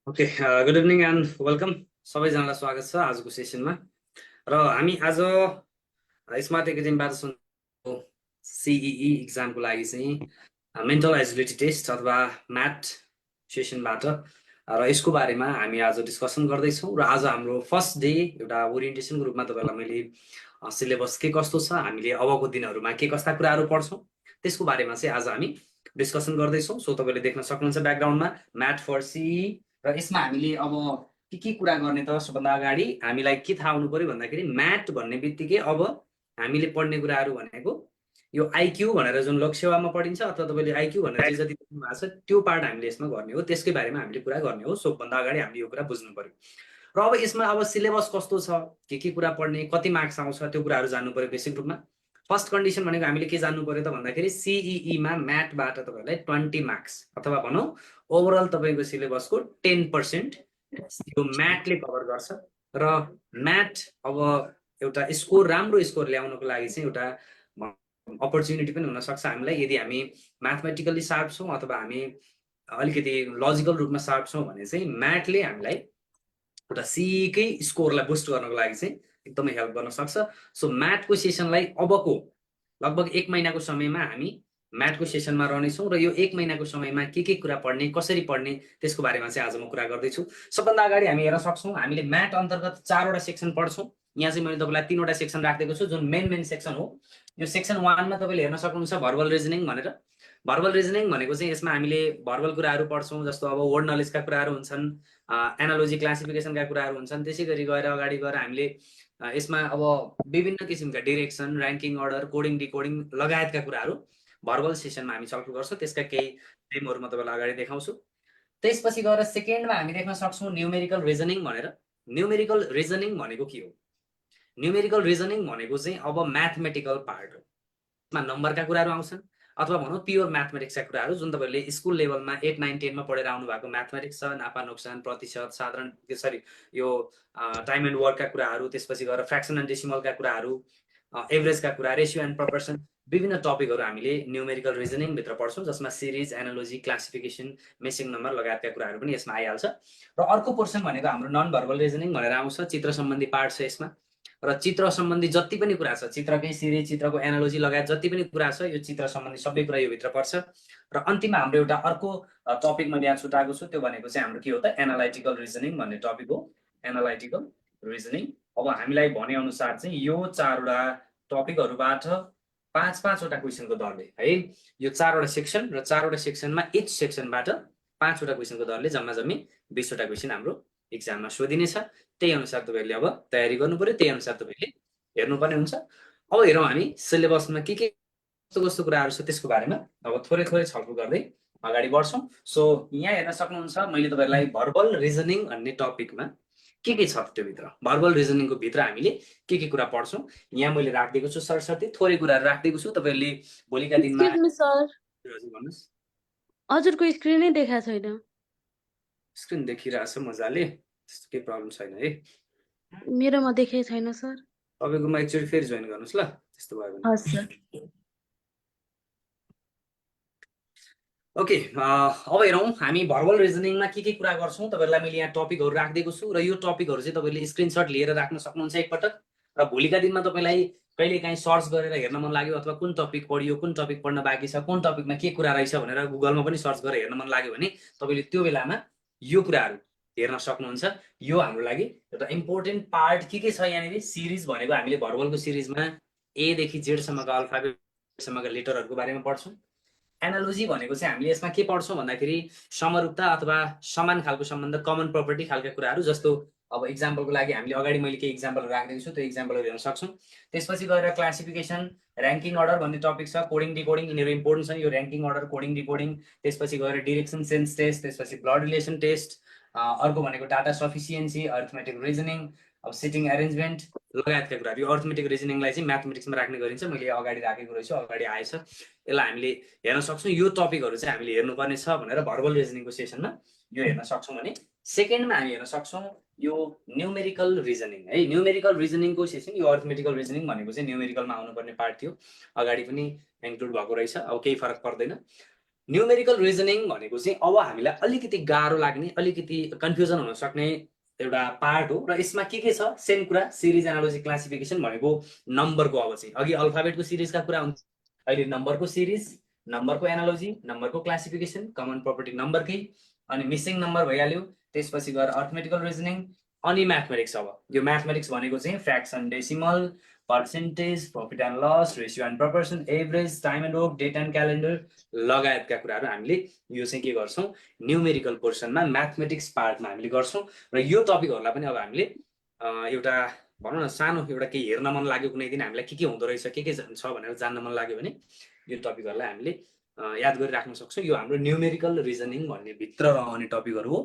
Okay, good evening and welcome. सबैजनालाई स्वागत छ आजको सेसनमा। र हामी आज स्मार्ट एकाडेमीबाट सुनेको सिइई इक्जामको लागि चाहिँ मेन्टल एजिबिलिटी टेस्ट अथवा म्याथ सेसनबाट र यसको बारेमा हामी आज डिस्कसन गर्दैछौँ। र आज हाम्रो फर्स्ट डे एउटा ओरिएन्टेसनको रूपमा तपाईँलाई मैले सिलेबस के कस्तो छ, हामीले अबको दिनहरूमा के कस्ता कुराहरू पढ्छौँ त्यसको बारेमा चाहिँ आज हामी डिस्कसन गर्दैछौँ। सो तपाईँले देख्न सक्नुहुन्छ ब्याकग्राउन्डमा म्याथ फर सिइई। र यसमा हामीले अब के कुरा गर्ने त सबभन्दा अगाडि हामीलाई के थाहा हुनु पर्यो भन्दाखेरि म्याथ भन्ने बित्तिकै अब हामीले पढ्ने कुराहरू भनेको यो आइक्यू भनेर जुन लोकसेवामा पढिन्छ अथवा तपाईँले आइक्यू भनेर चाहिँ जति पढ्नु भएको छ त्यो पार्ट हामीले यसमा गर्ने हो, त्यसकै बारेमा हामीले कुरा गर्ने हो। सबभन्दा अगाडि हामीले यो कुरा बुझ्नु पर्यो। र अब यसमा अब सिलेबस कस्तो छ, के कुरा पढ्ने, कति मार्क्स आउँछ त्यो कुराहरू जान्नु पर्यो बेसिक रूपमा। फर्स्ट कन्डिसन भनेको हामीले के जान्नु पर्यो त भन्दाखेरि सिइईमा म्याथबाट तपाईँहरूलाई 20 मार्क्स अथवा भनौँ ओभरअल तपाईँको सिलेबसको 10% यो म्याथले कभर गर्छ। र म्याथ अब एउटा स्कोर, राम्रो स्कोर ल्याउनको लागि चाहिँ एउटा अपर्च्युनिटी पनि हुनसक्छ हामीलाई, यदि हामी म्याथमेटिकल्ली सार्प छौँ अथवा हामी अलिकति लजिकल रूपमा सार्प छौँ भने चाहिँ म्याथले हामीलाई एउटा सीकै स्कोरलाई बुस्ट गर्नको लागि चाहिँ एकदमै हेल्प गर्न सक्छ। सो म्याथको सेसनलाई अबको लगभग 1 महिनाको समयमा हामी म्याथको सेसनमा रहनेछौँ। र यो 1 महिनाको समयमा के कुरा पढ्ने, कसरी पढ्ने त्यसको बारेमा चाहिँ आज म कुरा गर्दैछु। सबभन्दा अगाडि हामी हेर्न सक्छौँ हामीले म्याथ अन्तर्गत 4वटा सेक्सन पढ्छौँ। यहाँ चाहिँ मैले तपाईँलाई 3वटा सेक्सन राखिदिएको छु जुन मेन सेक्सन हो। यो सेक्सन 1मा तपाईँले हेर्न सक्नुहुन्छ भर्बल रिजनिङ भनेर। भर्बल रिजनिङ भनेको चाहिँ यसमा हामीले भर्बल कुराहरू पढ्छौँ, जस्तो अब वर्ड नलेजका कुराहरू हुन्छन्, एनालोजी क्लासिफिकेसनका कुराहरू हुन्छन्। त्यसै गरी गएर अगाडि गएर हामीले यसमा अब विभिन्न किसिमका डिरेक्सन, ऱ्याङ्किङ अर्डर, कोडिङ डिकोडिङ लगायतका कुराहरू भर्बल सेसनमा हामी छलफल गर्छौँ। त्यसका केही डेमोहरू म तपाईँलाई अगाडि देखाउँछु। त्यसपछि गएर सेकेन्डमा हामी देख्न सक्छौँ न्युमेरिकल रिजनिङ भनेर। न्युमेरिकल रिजनिङ भनेको के हो? न्युमेरिकल रिजनिङ भनेको चाहिँ अब म्याथमेटिकल पार्ट हो। यसमा नम्बरका कुराहरू आउँछन् अथवा भनौँ प्योर म्याथमेटिक्सका कुराहरू जुन तपाईँले स्कुल लेभलमा 8, 9, 10मा पढेर आउनु भएको म्याथमेटिक्स छ। नाफा नोक्सान, प्रतिशत, साधारण यो टाइम एन्ड वर्कका कुराहरू, त्यसपछि गएर फ्र्याक्सन एन्ड डेसिमलका कुराहरू, एभरेजका कुरा, रेसियो एन्ड प्रपोर्सन, विभिन्न टपिकहरू हामीले न्युमेरिकल रिजनिङभित्र पढ्छौँ, जसमा series, analogy, classification, messing number लगायतका कुराहरू पनि यसमा आइहाल्छ। र अर्को पोर्सन भनेको हाम्रो नन भर्बल रिजनिङ भनेर आउँछ। चित्र सम्बन्धी पार्ट छ यसमा। र चित्र सम्बन्धी जति पनि कुरा छ, चित्रकै सिरिज, चित्रको एनालोजी लगायत जति पनि कुरा छ, यो चित्र सम्बन्धी सबै कुरा यो भित्र पर्छ। र अन्तिममा हाम्रो एउटा अर्को टपिक मैले यहाँ छुटाएको छु, त्यो भनेको चाहिँ हाम्रो के हो त एनालाइटिकल रिजनिङ भन्ने टपिक हो। एनालाइटिकल रिजनिङ अब हामीलाई भने अनुसार चाहिँ यो 4वटा टपिकहरूबाट 5-5वटा क्वेसनको दरले है, यो 4वटा सेक्सन र 4वटा सेक्सनमा इच सेक्सनबाट 5वटा क्वेसनको दरले जम्मा जम्मी 20वटा क्वेसन हाम्रो इक्जाममा सोधिनेछ। त्यही अनुसार तपाईँहरूले अब तयारी गर्नु पर्यो, त्यही अनुसार तपाईँले हेर्नुपर्ने हुन्छ। अब हेरौँ हामी सिलेबसमा के कस्तो कुराहरू छ त्यसको बारेमा अब थोरै छलफल गर्दै अगाडि बढ्छौँ। सो यहाँ हेर्न सक्नुहुन्छ मैले तपाईँहरूलाई भर्बल रिजनिङ भन्ने टपिकमा के छ त्योभित्र, भर्बल रिजनिङको भित्र हामीले के कुरा पढ्छौँ यहाँ मैले राखिदिएको छु। सरसर्ती थोरै कुराहरू राखिदिएको छु, तपाईँहरूले भोलिका दिनमा भन्नुहोस्। हजुरको स्क्रिनै देखाएको छैन। स्क्रिन देखिरहेछ मजाले, त्यस्तो केही प्रब्लम छैन है? मेरोमा देखेको छैन सर। तपाईँकोमा एकचोटि फेरि जोइन गर्नुहोस् ल, त्यस्तो भयो भने। हस् सर। ओके, अब हेरौँ हामी भर्बल रिजनिङमा के कुरा गर्छौँ। तपाईँहरूलाई मैले यहाँ टपिकहरू राखिदिएको छु र यो टपिकहरू चाहिँ तपाईँले स्क्रिनसट लिएर राख्न सक्नुहुन्छ एकपटक। र भोलिका दिनमा तपाईँलाई कहिलेकाहीँ सर्च गरेर हेर्न मन लाग्यो अथवा कुन टपिक पढियो, कुन टपिक पढ्न बाँकी छ, कुन टपिकमा के कुरा रहेछ भनेर गुगलमा पनि सर्च गरेर हेर्न मन लाग्यो भने तपाईँले त्यो बेलामा यो कुराहरू हेर्न सक्नुहुन्छ। यो हाम्रो लागि एउटा इम्पोर्टेन्ट पार्ट के छ यहाँनिर। सिरिज भनेको हामीले भर्बलको सिरिजमा एदेखि जेडसम्मका अल्फाबेटसम्मका लेटरहरूको बारेमा पढ्छौँ। एनालोजी भनेको चाहिँ हामीले यसमा के पढ्छौँ भन्दाखेरि समरूपता अथवा समान खालको सम्बन्ध, कमन प्रपर्टी खालका कुराहरू, जस्तो अब इक्जाम्पलको लागि हामीले अगाडि मैले केही इक्जाम्पल राखिदिएको छु, त्यो इक्जाम्पलहरू हेर्न सक्छौँ। त्यसपछि गएर क्लासिफिकेसन, ऱ्याङ्किङ अर्डर भन्ने टपिक छ, कोडिङ डिकोडिङ, यिनीहरू इम्पोर्टेन्ट छन्। यो ऱ्याङ्किङ अर्डर, कोडिङ डिकोडिङ, त्यसपछि गएर डिरेक्सन सेन्स टेस्ट, त्यसपछि ब्लड रिलेसन टेस्ट, अर्को भनेको डाटा सफिसियन्सी, अर्थमेटिक रिजनिङ, अब सिटिङ एरेन्जमेन्ट लगायतका कुराहरू। यो अर्थमेटिक रिजनिङलाई चाहिँ म्याथमेटिक्समा राख्ने गरिन्छ, मैले अगाडि राखेको रहेछु, अगाडि आएछ, यसलाई हामीले हेर्न सक्छौँ। यो टपिकहरू चाहिँ हामीले हेर्नुपर्ने छ भनेर भर्बल रिजनिङको सेसनमा यो हेर्न सक्छौँ। भने सेकेन्डमा हामी हेर्न सक्छौँ यो न्युमेरिकल रिजनिङ है। न्युमेरिकल रिजनिङको सेसन, यो अर्थमेटिकल रिजनिङ भनेको चाहिँ न्युमेरिकलमा आउनुपर्ने पार्ट थियो, अगाडि पनि इन्क्लुड भएको रहेछ, अब केही फरक पर्दैन। न्युमेरिकल रिजनिङ भनेको चाहिँ अब हामीलाई अलिकति गाह्रो लाग्ने अलिकति कन्फ्युजन हुन सक्ने एउटा पार्ट हो र यसमा के छ सेम कुरा सिरिज एनालोजी क्लासिफिकेसन भनेको नम्बरको अब चाहिँ अघि अल्फाबेटको सिरिजका कुरा हुन्छ अहिले नम्बरको सिरिज नम्बरको एनालोजी नम्बरको क्लासिफिकेसन कमन प्रपर्टी नम्बरकै अनि मिसिङ नम्बर भइहाल्यो त्यसपछि गएर अर्थमेटिकल रिजनिङ अनि म्याथमेटिक्स अब यो म्याथमेटिक्स भनेको चाहिँ fraction decimal percentage profit and loss ratio and proportion average time and work date and calendar लगायतका कुराहरू हामीले यो चाहिँ के गर्छौँ न्युमेरिकल पोर्सनमा म्याथमेटिक्स पार्टमा हामीले गर्छौँ र यो टपिकहरूलाई पनि अब हामीले एउटा भनौँ न सानो एउटा केही हेर्न मन लाग्यो कुनै दिन हामीलाई के हुँदो रहेछ के छ भनेर जान्न मन लाग्यो भने यो टपिकहरूलाई हामीले याद गरिराख्न सक्छौँ यो हाम्रो न्युमेरिकल रिजनिङ भन्ने भित्र रहने टपिकहरू हो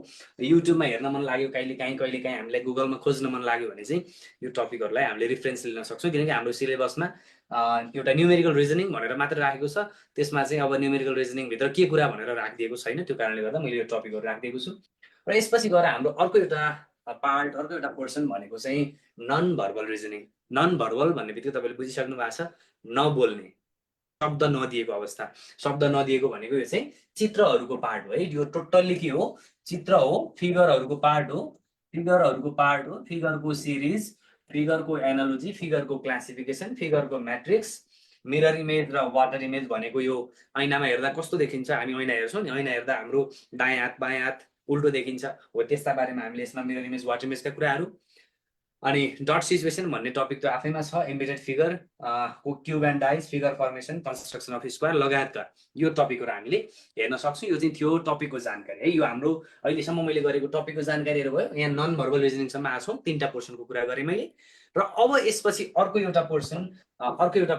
युट्युबमा हेर्न मन लाग्यो कहिले काहीँ हामीलाई गुगलमा खोज्न मन लाग्यो भने चाहिँ यो टपिकहरूलाई हामीले रिफरेन्स लिन सक्छौँ किनकि हाम्रो सिलेबसमा एउटा न्युमेरिकल रिजनिङ भनेर मात्र राखेको छ त्यसमा चाहिँ अब न्युमेरिकल रिजनिङभित्र के कुरा भनेर राखिदिएको छैन त्यो कारणले गर्दा मैले यो टपिकहरू राखिदिएको छु र यसपछि गएर हाम्रो अर्को एउटा पार्ट अर्को एउटा पोर्सन भनेको चाहिँ non verbal reasoning non verbal भन्ने बित्तिकै तपाईँले बुझिसक्नु भएको छ नबोल्ने शब्द नदिएको अवस्था शब्द नदिएको भनेको यो चाहिँ चित्रहरूको पार्ट हो है यो टोटल्ली के हो चित्र हो फिगरहरूको पार्ट हो फिगरको सिरिज फिगरको एनालोजी फिगरको क्लासिफिकेसन फिगरको म्याट्रिक्स मिरर इमेज र वाटर इमेज भनेको यो ऐनामा हेर्दा कस्तो देखिन्छ हामी ऐना हेर्छौँ नि ऐना हेर्दा हाम्रो दायाँ हात बायाँ हात उल्टो देखिन्छ हो त्यस्ता बारेमा हामीले यसमा मिरर इमेज वाटर इमेजका कुराहरू अनि डट सिचुएसन भन्ने टपिक त आफैमा छ embedded figure cube and dice figure formation construction of square लगायतका यो टपिकहरू हामीले हेर्न सक्छौँ यो चाहिँ थियो टपिकको जानकारी है यो हाम्रो अहिलेसम्म मैले गरेको टपिकको जानकारीहरू भयो यहाँ नन भर्बल रिजनिङसम्म आएको छौँ 3टा पोर्सनको कुरा गरेँ मैले र अब यसपछि अर्को एउटा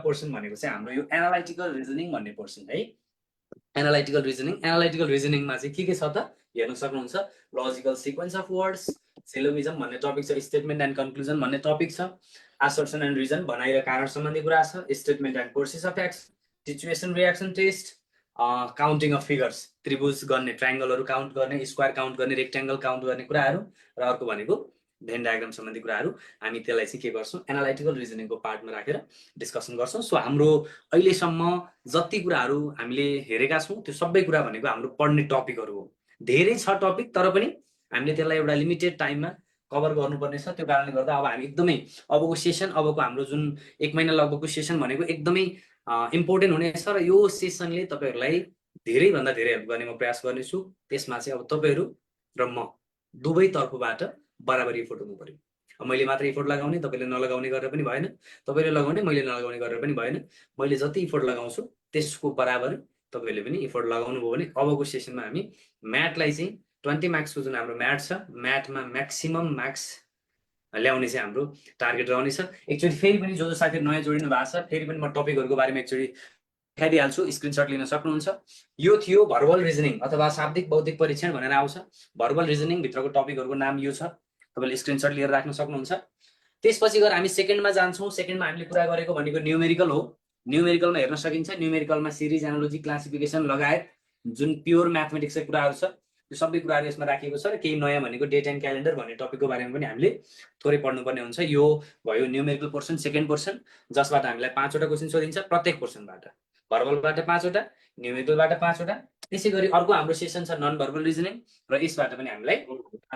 पोर्सन भनेको चाहिँ हाम्रो यो एनालाइटिकल रिजनिङ भन्ने पोर्सन है एनालाइटिकल रिजनिङमा चाहिँ के छ त हेर्न सक्नुहुन्छ logical sequence of words syllogism भन्ने टपिक छ स्टेटमेन्ट एन्ड कन्क्लुजन भन्ने टपिक छ असर्सन एन्ड रिजन भनाइ र कारण सम्बन्धी कुरा छ स्टेटमेन्ट एन्ड कोर्सेस अफ एक्स situation reaction test counting of figures त्रिभुज गर्ने ट्रायङ्गलहरू काउन्ट गर्ने स्क्वायर काउन्ट गर्ने रेक्ट्याङ्गल काउन्ट गर्ने कुराहरू र अर्को भनेको भेन डायग्राम सम्बन्धी कुराहरू हामी त्यसलाई चाहिँ के गर्छौँ एनालाइटिकल रिजनिङको पार्टमा राखेर डिस्कसन गर्छौँ सो हाम्रो अहिलेसम्म जति कुराहरू हामीले हेरेका छौँ त्यो सबै कुरा भनेको हाम्रो पढ्ने टपिकहरू हो धेरै छ टपिक तर पनि हामीले त्यसलाई एउटा लिमिटेड टाइममा कभर गर्नुपर्ने छ त्यो कारणले गर्दा अब हामी एकदमै अबको सेसन अबको हाम्रो जुन 1 महिना लगभगको सेसन भनेको एकदमै इम्पोर्टेन्ट हुनेछ र यो सेसनले तपाईँहरूलाई धेरैभन्दा धेरै हेल्प गर्ने म प्रयास गर्नेछु त्यसमा चाहिँ अब तपाईँहरू र म दुवै तर्फबाट बराबरी एफोर्ट हुनु पर्यो मैले मात्र एफोर्ट लगाउने तपाईँले नलगाउने गरेर पनि भएन तपाईँले लगाउने मैले नलगाउने गरेर पनि भएन मैले जति एफोर्ट लगाउँछु त्यसको बराबर तपाईँले पनि एफोर्ट लगाउनु भयो भने अबको सेसनमा हामी म्याथलाई चाहिँ 20 मार्क्सको जुन हाम्रो म्याथ छ म्याथमा म्याक्सिमम मार्क्स ल्याउने चाहिँ हाम्रो टार्गेट रहनेछ एकचोटि फेरि पनि जो साथीहरू नयाँ जोडिनु भएको छ फेरि पनि म टपिकहरूको बारेमा एकचोटि देखाइदिइहाल्छु स्क्रिनसट लिन सक्नुहुन्छ यो थियो भर्बल रिजनिङ अथवा शाब्दिक बौद्धिक परीक्षण भनेर आउँछ भर्बल रिजनिङ भित्रको टपिकहरूको नाम यो छ तपाईँले स्क्रिनसट लिएर राख्न सक्नुहुन्छ त्यसपछि गएर हामी सेकेन्डमा जान्छौँ सेकेन्डमा हामीले कुरा गरेको भनेको न्युमेरिकल हो न्युमेरिकलमा हेर्न सकिन्छ न्युमेरिकलमा सिरिज एनालोजी क्लासिफिकेसन लगायत जुन प्योर म्याथमेटिक्सका कुराहरू छ त्यो सबै कुराहरू यसमा राखिएको छ र केही नयाँ भनेको डेट एन्ड क्यालेन्डर भन्ने टपिकको बारेमा पनि हामीले थोरै पढ्नुपर्ने हुन्छ यो भयो न्युमेरिकल पोर्सन सेकेन्ड पोर्सन जसबाट हामीलाई 5वटा क्वेसन सोधिन्छ प्रत्येक पोर्सनबाट भर्बलबाट 5वटा न्युमेरिकलबाट 5वटा त्यसै गरी अर्को हाम्रो सेसन छ नन भर्बल रिजनिङ र यसबाट पनि हामीलाई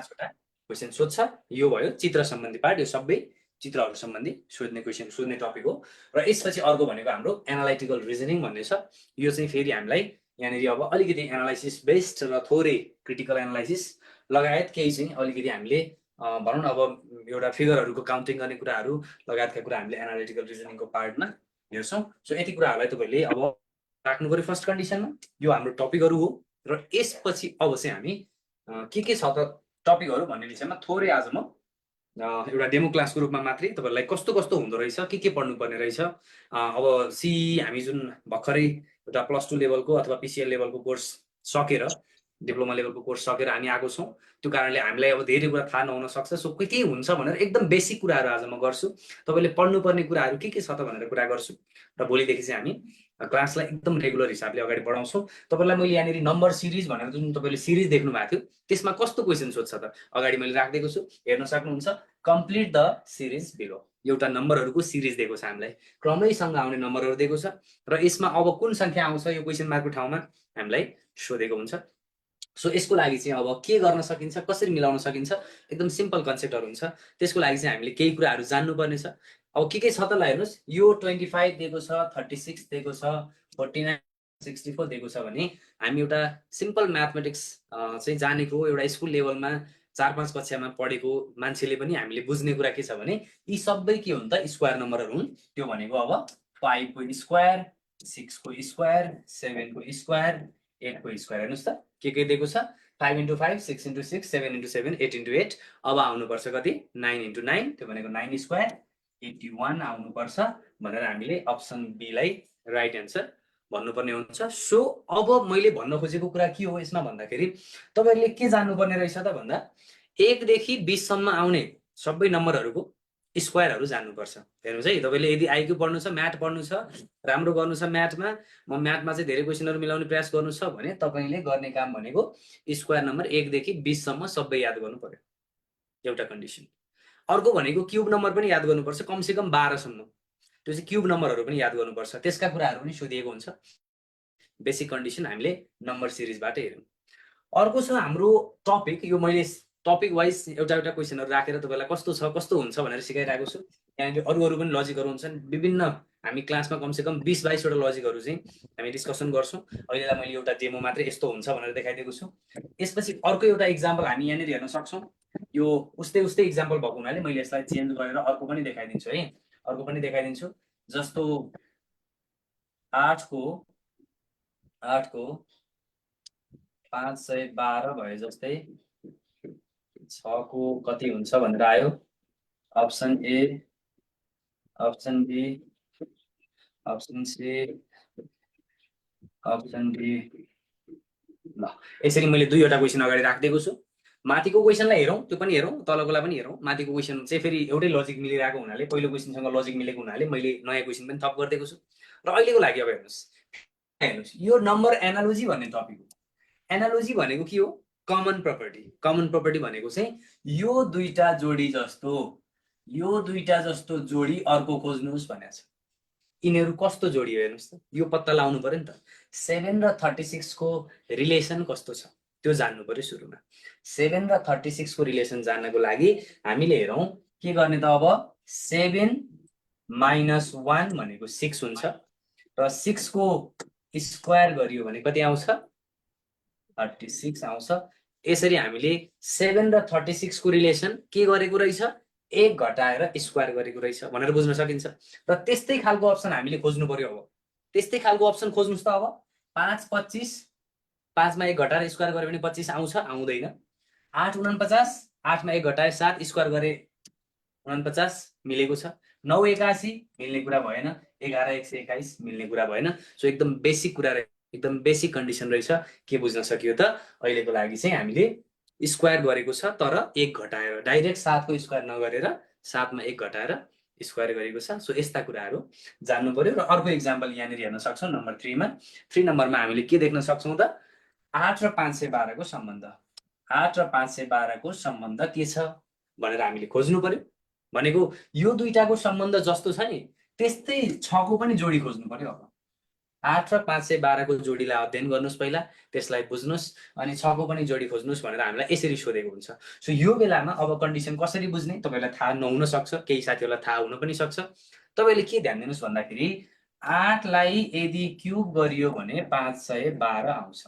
5वटा क्वेसन सोध्छ यो भयो चित्र सम्बन्धी पार्ट यो सबै चित्रहरू सम्बन्धी सोध्ने क्वेसन सोध्ने टपिक हो र यसपछि अर्को भनेको हाम्रो एनालाइटिकल रिजनिङ भन्ने छ यो चाहिँ फेरि हामीलाई यहाँनिर अब अलिकति एनालाइसिस बेस्ड र थोरै क्रिटिकल एनालाइसिस लगायत केही चाहिँ अलिकति हामीले भनौँ न अब एउटा फिगरहरूको काउन्टिङ गर्ने कुराहरू लगायतका कुरा हामीले एनालाइटिकल रिजनिङको पार्टमा हेर्छौँ सो यति कुराहरूलाई तपाईँले अब राख्नु पऱ्यो फर्स्ट कन्डिसनमा यो हाम्रो टपिकहरू हो र यसपछि अब चाहिँ हामी के छ त टपिकहरू भन्ने विषयमा थोरै आज म एउटा डेमो क्लासको रूपमा मात्रै तपाईँहरूलाई कस्तो कस्तो हुँदो रहेछ के पढ्नुपर्ने रहेछ अब सिई हामी जुन भर्खरै एउटा +2 लेभलको अथवा पिसिएल लेभलको कोर्स सकेर डिप्लोमा लेभलको कोर्स सकेर हामी आएको छौँ त्यो कारणले हामीलाई अब धेरै कुरा थाहा नहुन सक्छ सो के हुन्छ भनेर एकदम बेसिक कुराहरू आज म गर्छु तपाईँले पढ्नुपर्ने कुराहरू के छ त भनेर कुरा गर्छु र भोलिदेखि चाहिँ हामी क्लासलाई एकदम रेगुलर हिसाबले अगाडि बढाउँछौँ तपाईँलाई मैले यहाँनिर नम्बर सिरिज भनेर जुन तपाईँले सिरिज देख्नु भएको थियो त्यसमा कस्तो क्वेसन सोध्छ त अगाडि मैले राखिदिएको छु हेर्न सक्नुहुन्छ कम्प्लिट द सिरिज बिलो एउटा नम्बरहरूको सिरिज दिएको छ हामीलाई, क्रमैसँग आउने नम्बरहरू दिएको छ र यसमा अब कुन सङ्ख्या आउँछ यो क्वेसन मार्कको ठाउँमा हामीलाई सोधेको हुन्छ। सो यसको लागि चाहिँ अब के गर्न सकिन्छ, कसरी मिलाउन सकिन्छ, एकदम सिम्पल कन्सेप्टहरू हुन्छ। त्यसको लागि चाहिँ हामीले केही कुराहरू जान्नुपर्ने छ। अब के छ त ल हेर्नुहोस्, यो 25 दिएको छ, 36 दिएको छ, 49 64 दिएको छ भने हामी एउटा सिम्पल म्याथमेटिक्स चाहिँ जानेको, एउटा स्कुल लेभलमा 4-5 कक्षामा पढेको मान्छेले पनि हामीले बुझ्ने कुरा के छ भने यी सबै के हुन् त स्क्वायर नम्बरहरू हुन्। त्यो भनेको अब 5 को स्क्वायर, 6 को स्क्वायर, 7 को स्क्वायर, 8 को स्क्वायर। हेर्नुहोस् त के दिएको छ, 5 × 5, 6 × 6, 7 × 7, 8 × 8। अब आउनुपर्छ कति, 9 × 9, त्यो भनेको 9 स्क्वायर, 81 आउनुपर्छ भनेर हामीले अप्सन बी लाई राइट एन्सर भन्नुपर्ने हुन्छ। सो अब मैले भन्न खोजेको कुरा के हो यसमा भन्दाखेरि तपाईहरुले के जान्नुपर्ने रहेछ त भन्दा 1 देखि 20 सम्म आउने सबै नम्बरहरूको स्क्वायरहरू जान्नुपर्छ। हेर्नुस् है, तपाईले यदि आइक्यू पढ्नु छ, म्याथ पढ्नु छ, राम्रो गर्नु छ म्याथमा, म म्याथमा चाहिँ धेरै क्वेशनहरू मिलाउने प्रयास गर्नु छ भने तपाईले गर्ने काम भनेको स्क्वायर नम्बर 1 देखि 20 सम्म सबै याद गर्नु पर्यो, एउटा कन्डिसन। अर्को भनेको क्यूब नम्बर पनि याद गर्नुपर्छ, कमसे कम 12 सम्म। त्यो चाहिँ क्यूब नम्बरहरू पनि याद गर्नुपर्छ, त्यसका कुराहरू पनि सोधिएको हुन्छ। बेसिक कन्डिसन हामीले नम्बर सिरिजबाट हेर्यौं। अर्को छ हाम्रो टपिक, यो मैले टपिक वाइज एउटा क्वेशनहरू राखेर तपाईलाई कस्तो छ कस्तो हुन्छ भनेर सिकाइरहेको छु। यहाँ अरू पनि लजिकहरू हुन्छन्, विभिन्न हामी क्लासमा कमसे कम 20-22 वटा लजिकहरू चाहिँ हामी डिस्कसन गर्छौं। अहिलेलाई मैले एउटा डेमो मात्रै यस्तो हुन्छ भनेर देखाइदिएको छु। यसपछि अर्को एउटा एक्जाम्पल हामी यहाँनिर हेर्न सक्छौं। यो उस्तै एक्जाम्पल भएको हुनाले मैले यसलाई चेन्ज गरेर अर्को पनि देखाइदिन्छु है। अर्को पनि देखाइदिन्छु, जस्तो 8 को 512 भए जस्तै 6 को कति हुन्छ भनेर आयो। Option A, option B, option C, option D. ल यसरी मैले दुईवटा क्वेशन अगाडि राखिदिएको छु। माथिको क्वेशनलाई हेरौं, त्यो पनि हेरौं, तलकोलाई पनि हेरौं। माथिको क्वेशन चाहिँ फेरि एउटै लजिक मिलिरहेको हुनाले, पहिलो क्वेशनसँग लजिक मिलेको हुनाले मैले नयाँ क्वेशन पनि थप गरिदिएको छु। र अहिलेको लागि अब हेर्नुस्, यो नम्बर एनालोजी भन्ने टपिक हो। एनालोजी भनेको के हो, कमन प्रपर्टी। कमन प्रपर्टी भनेको चाहिँ यो दुईटा जोडी जस्तो जोडी अर्को खोज्नुस् भनेको छ। यिनीहरू कस्तो जोडी हो हेर्नुस् त, यो पत्ता लगाउनु पर्यो नि त। 7 र 36 को रिलेसन कस्तो छ त्यो जान्नु पर्यो सुरुमा। 7 र 36 को रिलेसन जान्नको लागि हामीले हेरौं के गर्ने त। अब 7 - 1 भनेको 6 हुन्छ र 6 को स्क्वायर गरियो भने कति आउँछ, 36 आउँछ। यसरी हामीले 7 र 36 को रिलेसन के गरेको रहेछ, 1 घटाएर स्क्वायर गरेको रहेछ भनेर बुझ्न सकिन्छ। र त्यस्तै खालको अप्सन हामीले खोज्नु पर्यो। अब त्यस्तै खालको अप्सन खोज्नुस् त। अब 5 25, 5 मा 1 घटाएर स्क्वायर गरे भने 25 आउँछ, आउँदैन। 8 49, 8 मा 1 घटाए 7 स्क्वायर गरे 49 मिलेको छ। 9 81 मिल्ने कुरा भएन, 11 121 मिल्ने कुरा भएन। सो एकदम बेसिक कुरा, एकदम बेसिक कन्डिसन रहेछ। के बुझ्न सकियो त, अहिलेको लागि चाहिँ हामीले स्क्वायर गरेको छ तर 1 घटाएर, डाइरेक्ट 7 को स्क्वायर नगरेर 7 मा 1 घटाएर स्क्वायर गरेको छ। सो यस्ता कुराहरू जान्नु पर्यो। र अर्को एक्जाम्पल यहाँनिर हेर्न सक्छौं नम्बर 3 मा। 3 नम्बरमा हामीले के देख्न सक्छौं त, 8 र 512 को सम्बन्ध। 8 र 512 को सम्बन्ध के छ भनेर हामीले खोज्नु पर्यो। भनेको यो दुईटाको सम्बन्ध जस्तो छ नि त्यस्तै 6 को पनि जोडी खोज्नु पर्यो। अब 8 र 512 को जोडीलाई अध्ययन गर्नुस् पहिला, त्यसलाई बुझ्नुस्, अनि 6 को पनि जोडी खोज्नुस् भनेर हामीलाई यसरी सोधेको हुन्छ। सो यो बेलामा अब कन्डिसन कसरी बुझ्ने तपाईलाई थाहा नहुन सक्छ, केही साथीहरूलाई थाहा हुन पनि सक्छ। तपाईले के ध्यान दिनुस् भन्दाखेरि 8 लाई यदि क्यूब गरियो भने 512 आउँछ।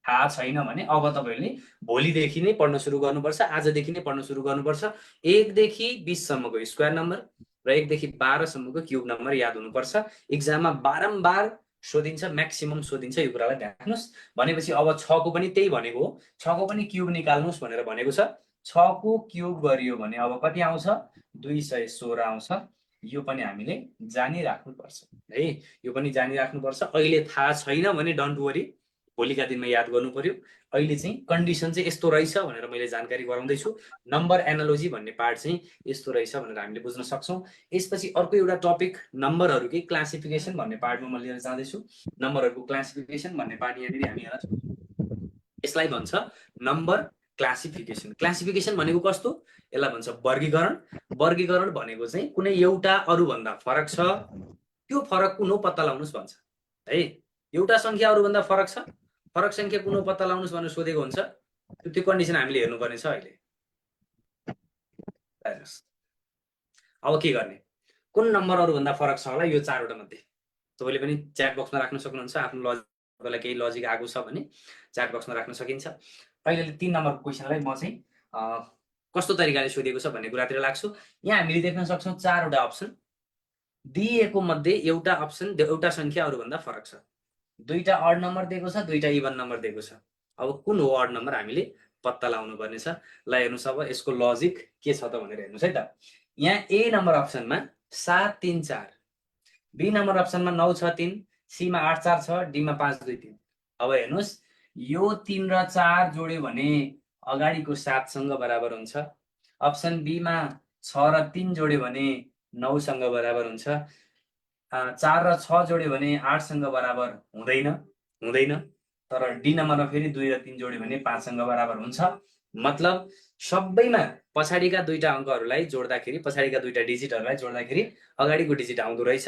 थाहा छैन भने अब तपाईले भोलिदेखि नै पढ्न सुरु गर्नुपर्छ, आजदेखि नै पढ्न सुरु गर्नुपर्छ। 1 देखि 20 सम्मको स्क्वायर नम्बर र 1 देखि 12 सम्मको क्यूब नम्बर याद हुनुपर्छ। एक्जाममा बारम्बार सोधिन्छ, म्याक्सिमम सोधिन्छ, यो कुरालाई ध्यान राख्नुस्। भनेपछि अब 6 को पनि त्यही भनेको हो, 6 को पनि क्यूब निकाल्नुस् भनेर भनेको छ। 6 को क्यूब गरियो भने अब कति आउँछ, 216 आउँछ। यो पनि हामीले जानिराख्नुपर्छ है, यो पनि जानिराख्नुपर्छ। अहिले थाहा छैन भने डोन्ट वरी, भोलिका दिनमा याद गर्नु पर्यो। अहिले चाहिँ कन्डिसन चाहिँ यस्तो रहेछ भनेर मैले जानकारी गराउँदैछु। नम्बर एनालोजी भन्ने पार्ट चाहिँ यस्तो रहेछ भनेर हामीले बुझ्न सक्छौं। यसपछि अर्को एउटा टपिक नम्बरहरुकै क्लासिफिकेसन भन्ने पार्टमा म लिएर जाँदैछु। नम्बरहरुको क्लासिफिकेसन भन्ने पार्ट यहाँनिर हामी हेर्न सक्छौं। यसलाई भन्छ नम्बर क्लासिफिकेसन। क्लासिफिकेसन भनेको कस्तो, यसलाई भन्छ वर्गीकरण। वर्गीकरण भनेको चाहिँ कुनै एउटा अरूभन्दा फरक छ, त्यो फरक कुन हो पत्ता लगाउनुस् भन्छ है। एउटा संख्या अरूभन्दा फरक छ, फरक संख्या कुन हो पत्ता लगाउनुस् भनेर सोधेको हुन्छ। त्यो कन्डिसन हामीले हेर्नुपर्ने छ अहिले। अब के गर्ने, कुन नम्बर अरूभन्दा फरक छ होला यो चारवटा मध्ये। तपाईँले पनि च्याट बक्समा राख्न सक्नुहुन्छ, आफ्नो लजिकलाई केही लजिक आएको छ भने च्याट बक्समा राख्न सकिन्छ। अहिले 3 नम्बरको क्वेसनलाई म चाहिँ कस्तो तरिकाले सोधेको छ भन्ने कुरातिर लाग्छु। यहाँ हामीले देख्न सक्छौँ 4वटा अप्सन दिएको मध्ये एउटा अप्सन एउटा संख्या अरूभन्दा फरक छ, 2टा अड नम्बर दिएको छ, 2टा इभन नम्बर दिएको छ। अब कुन हो अड नम्बर हामीले पत्ता लगाउनु पर्ने छ। ल हेर्नुहोस् अब यसको लजिक के छ त भनेर हेर्नुहोस् है त। यहाँ ए नम्बर अप्सनमा 7 3 4, बी नम्बर अप्सनमा 9 6 3, सी मा 8 4 6, डी मा 5 2 3। अब हेर्नुहोस् यो 3 र 4 जोड्यो भने अगाडिको 7 सँग बराबर हुन्छ। अप्सन बी मा 6 र 3 जोड्यो भने 9 सँग बराबर हुन्छ। 4 र 6 जोड्यो भने 8 सँग बराबर हुँदैन। तर डी नम्बरमा फेरि 2 र 3 जोड्यो भने 5 सँग बराबर हुन्छ। मतलब सबैमा पछाडिका 2टा अङ्कहरूलाई जोड्दाखेरि, पछाडिका 2टा डिजिटहरूलाई जोड्दाखेरि अगाडिको डिजिट आउँदो रहेछ।